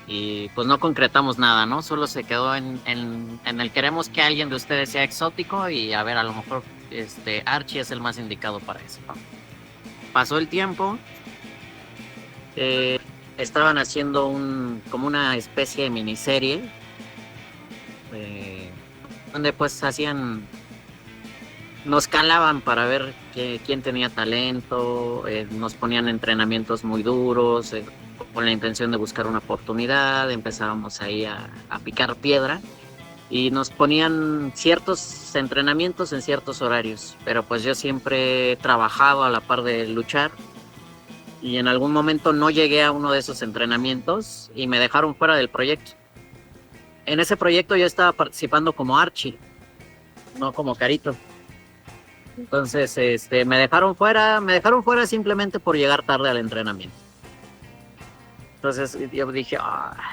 C: Y pues no concretamos nada, ¿no? Solo se quedó en el queremos que alguien de ustedes sea exótico y a ver, a lo mejor Archie es el más indicado para eso, ¿no? Pasó el tiempo, estaban haciendo como una especie de miniserie donde pues nos calaban para ver quién tenía talento, nos ponían entrenamientos muy duros, con la intención de buscar una oportunidad, empezábamos ahí a picar piedra y nos ponían ciertos entrenamientos en ciertos horarios, pero pues yo siempre he trabajado a la par de luchar y en algún momento no llegué a uno de esos entrenamientos y me dejaron fuera del proyecto. En ese proyecto yo estaba participando como Archie, no como Carito. Entonces me dejaron fuera simplemente por llegar tarde al entrenamiento. Entonces yo dije,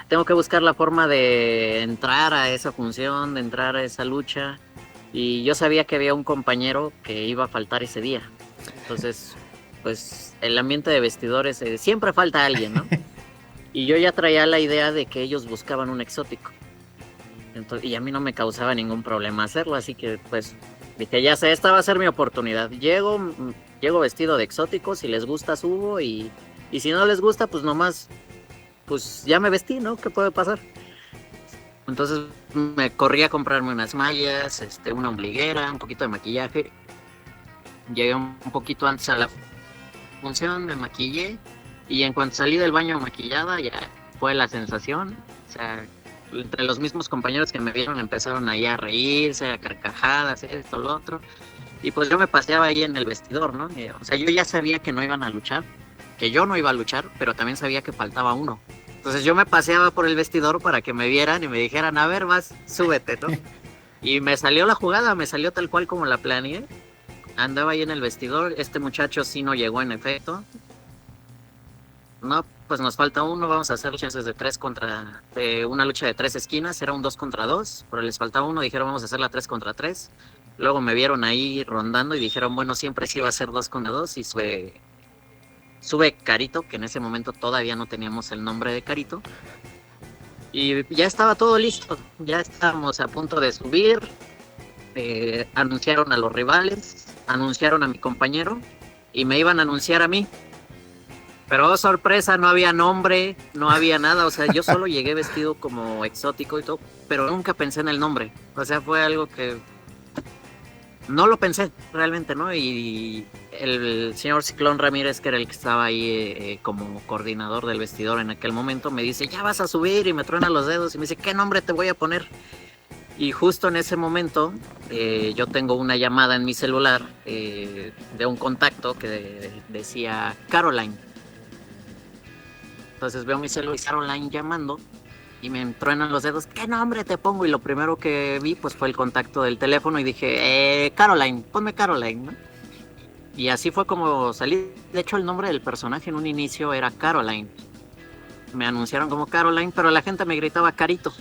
C: tengo que buscar la forma de entrar a esa función, de entrar a esa lucha. Y yo sabía que había un compañero que iba a faltar ese día. Entonces, pues el ambiente de vestidores, siempre falta alguien, ¿no? Y yo ya traía la idea de que ellos buscaban un exótico. Entonces, y a mí no me causaba ningún problema hacerlo, así que pues dije, ya sé, esta va a ser mi oportunidad. Llego vestido de exótico, si les gusta subo y si no les gusta, pues nomás, pues ya me vestí, ¿no? ¿Qué puede pasar? Entonces me corrí a comprarme unas mallas, una ombliguera, un poquito de maquillaje. Llegué un poquito antes a la función, me maquillé y en cuanto salí del baño maquillada ya fue la sensación. O sea, entre los mismos compañeros que me vieron empezaron ahí a reírse, a carcajadas, esto, lo otro. Y pues yo me paseaba ahí en el vestidor, ¿no? O sea, yo ya sabía que no iban a luchar, que yo no iba a luchar, pero también sabía que faltaba uno. Entonces yo me paseaba por el vestidor para que me vieran y me dijeran, a ver, más, súbete, ¿no? Y me salió la jugada, me salió tal cual como la planeé. Andaba ahí en el vestidor, este muchacho sí no llegó en efecto. No, pues nos falta uno, vamos a hacer luchas de una lucha de 3 esquinas, era un 2 contra 2, pero les faltaba uno, dijeron vamos a hacer la 3 contra 3. Luego me vieron ahí rondando y dijeron, bueno, siempre sí va a ser 2 contra 2 y sube Carito, que en ese momento todavía no teníamos el nombre de Carito. Y ya estaba todo listo, ya estábamos a punto de subir. Anunciaron a los rivales, anunciaron a mi compañero y me iban a anunciar a mí. Pero sorpresa, no había nombre, no había nada, o sea, yo solo llegué vestido como exótico y todo, pero nunca pensé en el nombre. O sea, fue algo que no lo pensé realmente, ¿no? Y el señor Ciclón Ramírez, que era el que estaba ahí como coordinador del vestidor en aquel momento, me dice, ya vas a subir, y me truena los dedos y me dice, ¿qué nombre te voy a poner? Y justo en ese momento yo tengo una llamada en mi celular de un contacto que decía Caroline. Entonces veo mi celular y Caroline llamando y me truenan los dedos, ¿qué nombre te pongo? Y lo primero que vi pues fue el contacto del teléfono y dije, Caroline, ponme Caroline, ¿no? Y así fue como salí. De hecho el nombre del personaje en un inicio era Caroline. Me anunciaron como Caroline, pero la gente me gritaba Carito.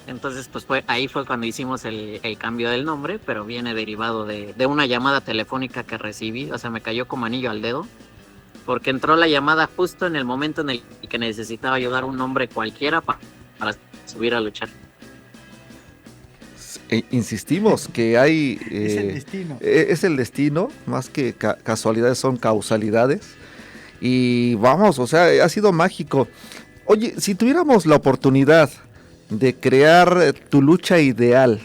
C: Entonces pues ahí fue cuando hicimos el cambio del nombre, pero viene derivado de una llamada telefónica que recibí, o sea, me cayó como anillo al dedo. Porque entró la llamada justo en el momento en el que necesitaba yo dar un nombre cualquiera para subir a luchar.
B: Insistimos que hay...
A: es el destino.
B: Es el destino, más que casualidades, son causalidades. Y vamos, o sea, ha sido mágico. Oye, si tuviéramos la oportunidad de crear tu lucha ideal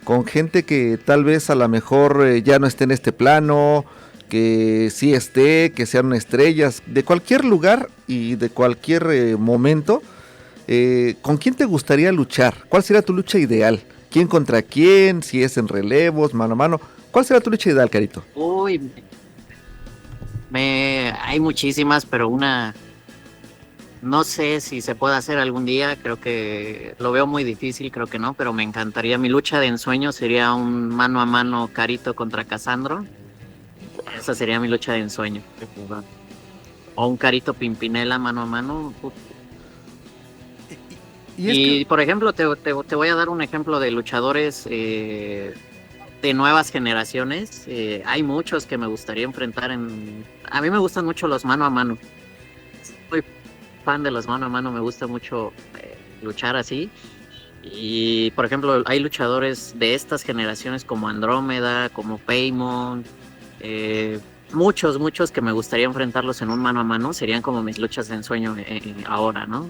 B: con gente que tal vez a lo mejor ya no esté en este plano, que sí esté, que sean estrellas de cualquier lugar y de cualquier momento, ¿con quién te gustaría luchar? ¿Cuál sería tu lucha ideal? ¿Quién contra quién? Si es en relevos, mano a mano. ¿Cuál será tu lucha ideal, Carito?
C: Uy, hay muchísimas, pero una no sé si se puede hacer algún día, creo que lo veo muy difícil, creo que no, pero me encantaría. Mi lucha de ensueño sería un mano a mano Carito contra Casandro. Esa sería mi lucha de ensueño. o un Carito Pimpinela mano a mano.
A: Y es
C: Y
A: que,
C: por ejemplo, te voy a dar un ejemplo de luchadores de nuevas generaciones. Hay muchos que me gustaría enfrentar A mí me gustan mucho los mano a mano. Soy fan de los mano a mano, me gusta mucho luchar así. Y por ejemplo, hay luchadores de estas generaciones como Andrómeda, como Paimon, muchos que me gustaría enfrentarlos en un mano a mano. Serían como mis luchas de ensueño ahora, ¿no?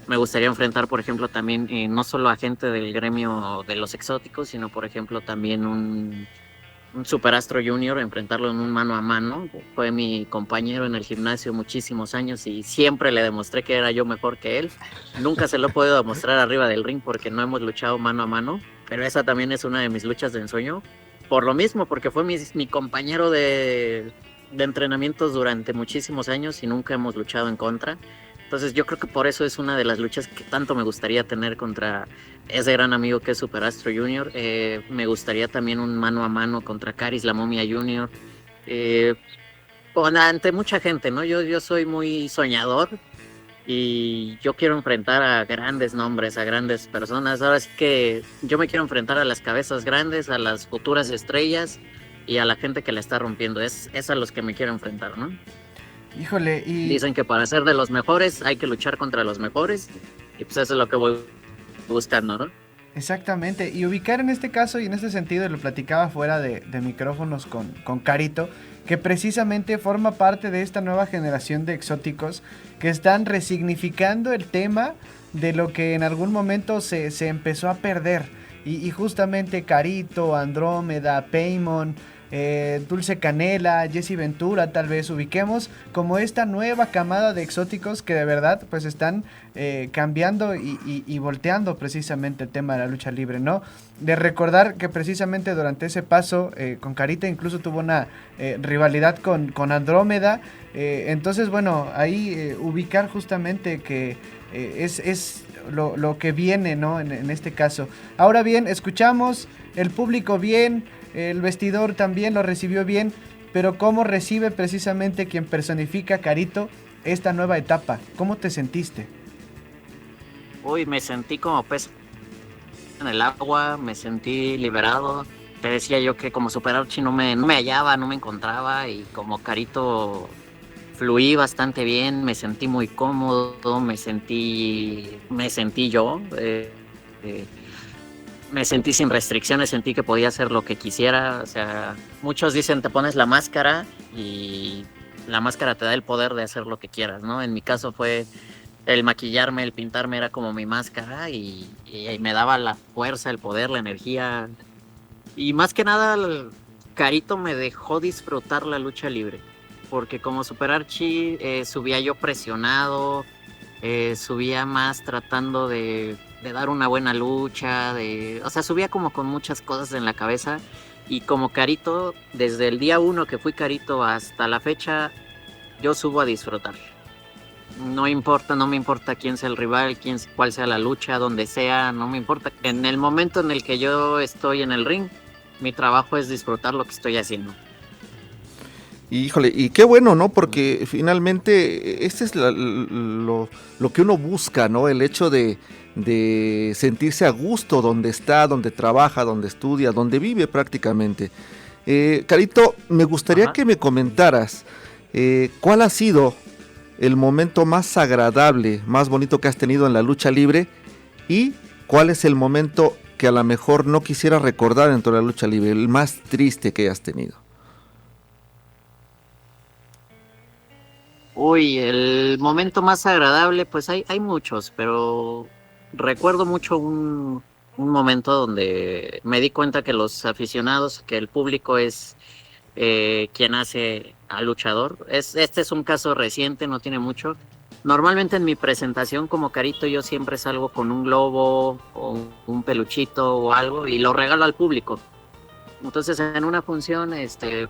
C: Me gustaría enfrentar, por ejemplo, también no solo a gente del gremio de los exóticos, sino, por ejemplo, también un Superastro Junior, enfrentarlo en un mano a mano. Fue mi compañero en el gimnasio muchísimos años y siempre le demostré que era yo mejor que él. Nunca se lo he podido demostrar arriba del ring porque no hemos luchado mano a mano, pero esa también es una de mis luchas de ensueño. Por lo mismo, porque fue mi compañero de entrenamientos durante muchísimos años y nunca hemos luchado en contra. Entonces yo creo que por eso es una de las luchas que tanto me gustaría tener contra ese gran amigo que es Superastro Junior. Me gustaría también un mano a mano contra Caris la Momia Junior. Ante mucha gente, ¿no? Yo soy muy soñador y yo quiero enfrentar a grandes nombres, a grandes personas. Ahora sí que yo me quiero enfrentar a las cabezas grandes, a las futuras estrellas y a la gente que la está rompiendo. Es a los que me quiero enfrentar, ¿no?
A: híjole, y
C: Dicen que para ser de los mejores hay que luchar contra los mejores y pues eso es lo que voy buscando, ¿no?
A: exactamente, y ubicar en este caso y en este sentido, lo platicaba fuera de micrófonos con Carito, que precisamente forma parte de esta nueva generación de exóticos que están resignificando el tema de lo que en algún momento se empezó a perder. Y justamente Carito, Andrómeda, Paimon, Dulce Canela, Jesse Ventura, tal vez ubiquemos como esta nueva camada de exóticos que de verdad pues están cambiando y volteando precisamente el tema de la lucha libre, ¿no? De recordar que precisamente durante ese paso con Carita incluso tuvo una rivalidad con Andrómeda, entonces bueno, ahí ubicar justamente que es lo que viene, ¿no? En este caso. Ahora bien, escuchamos el público bien, el vestidor también lo recibió bien, pero ¿cómo recibe precisamente quien personifica Carito esta nueva etapa? ¿Cómo te sentiste?
C: Uy, me sentí como pez en el agua, me sentí liberado. Te decía yo que como Super Archie no me hallaba, no me encontraba y como Carito fluí bastante bien, me sentí muy cómodo, me sentí yo. Me sentí sin restricciones, sentí que podía hacer lo que quisiera. O sea, muchos dicen te pones la máscara y la máscara te da el poder de hacer lo que quieras, ¿no? En mi caso fue el maquillarme, el pintarme era como mi máscara y me daba la fuerza, el poder, la energía. Y más que nada, el Carito me dejó disfrutar la lucha libre. Porque como Super Archie subía yo presionado, subía más tratando de dar una buena lucha, o sea, subía como con muchas cosas en la cabeza. Y como Carito, desde el día 1 que fui Carito hasta la fecha, yo subo a disfrutar. No me importa quién sea el rival, cuál sea la lucha, donde sea, no me importa. En el momento en el que yo estoy en el ring, mi trabajo es disfrutar lo que estoy haciendo.
B: Híjole, y qué bueno, ¿no? Porque finalmente este es lo que uno busca, ¿no? El hecho de sentirse a gusto donde está, donde trabaja, donde estudia, donde vive prácticamente. Carito, me gustaría que me comentaras cuál ha sido el momento más agradable, más bonito que has tenido en la lucha libre y cuál es el momento que a lo mejor no quisiera recordar dentro de la lucha libre, el más triste que hayas tenido.
C: Uy, el momento más agradable, pues hay muchos, pero recuerdo mucho un momento donde me di cuenta que los aficionados, que el público es quien hace al luchador. Este es un caso reciente, no tiene mucho. Normalmente en mi presentación como Carito yo siempre salgo con un globo o un peluchito o algo y lo regalo al público. Entonces en una función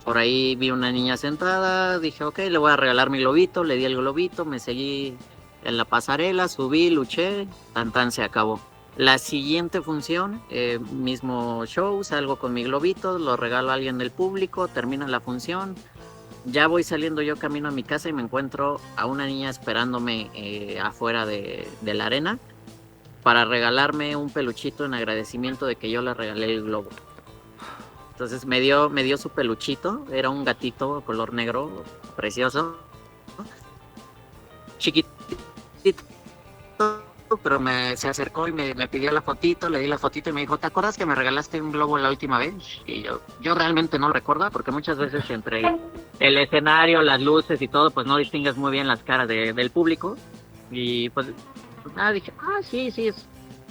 C: por ahí vi una niña sentada, dije ok, le voy a regalar mi globito, le di el globito, me seguí en la pasarela, subí, luché, tan se acabó. La siguiente función, mismo show, salgo con mi globito, lo regalo a alguien del público, termina la función, Ya voy saliendo yo camino a mi casa y me encuentro a una niña esperándome afuera de la arena para regalarme un peluchito en agradecimiento de que yo le regalé el globo. Entonces me dio su peluchito, era un gatito color negro, precioso, chiquitito, pero se acercó y me pidió la fotito, le di la fotito y me dijo, ¿te acuerdas que me regalaste un globo la última vez? Y yo realmente no lo recuerdo, porque muchas veces entre el escenario, las luces y todo, pues no distingues muy bien las caras del público. Y pues dije, sí,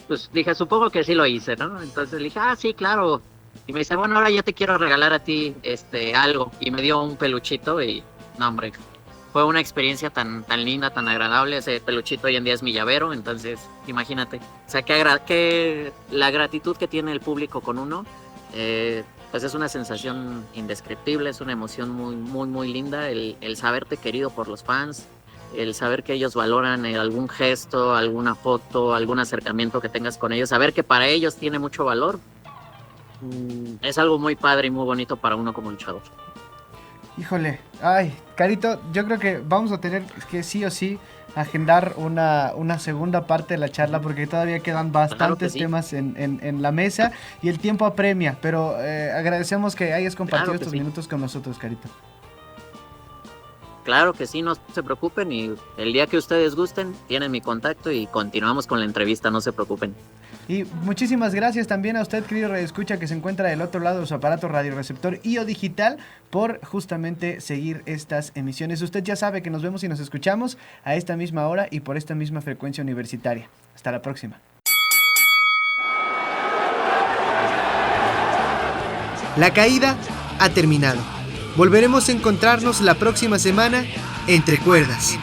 C: pues dije, supongo que sí lo hice, ¿no? Entonces le dije, sí, claro. Y me dice, bueno, ahora ya te quiero regalar a ti algo. Y me dio un peluchito y, no, hombre, fue una experiencia tan linda, tan agradable. Ese peluchito hoy en día es mi llavero, entonces imagínate. O sea, que la gratitud que tiene el público con uno, pues es una sensación indescriptible, es una emoción muy, muy, muy linda. El saberte querido por los fans, el saber que ellos valoran algún gesto, alguna foto, algún acercamiento que tengas con ellos, saber que para ellos tiene mucho valor, es algo muy padre y muy bonito para uno como luchador.
A: Híjole, Carito, yo creo que vamos a tener que sí o sí agendar una segunda parte de la charla, porque todavía quedan bastantes temas en la mesa y el tiempo apremia, pero agradecemos que hayas compartido estos minutos con nosotros, Carito.
C: Claro que sí, no se preocupen, y el día que ustedes gusten tienen mi contacto y continuamos con la entrevista, no se preocupen.
A: Y muchísimas gracias también a usted, querido radioescucha, que se encuentra del otro lado de su aparato radioreceptor y o digital, por justamente seguir estas emisiones. Usted ya sabe que nos vemos y nos escuchamos a esta misma hora y por esta misma frecuencia universitaria. Hasta la próxima. La caída ha terminado. Volveremos a encontrarnos la próxima semana entre cuerdas.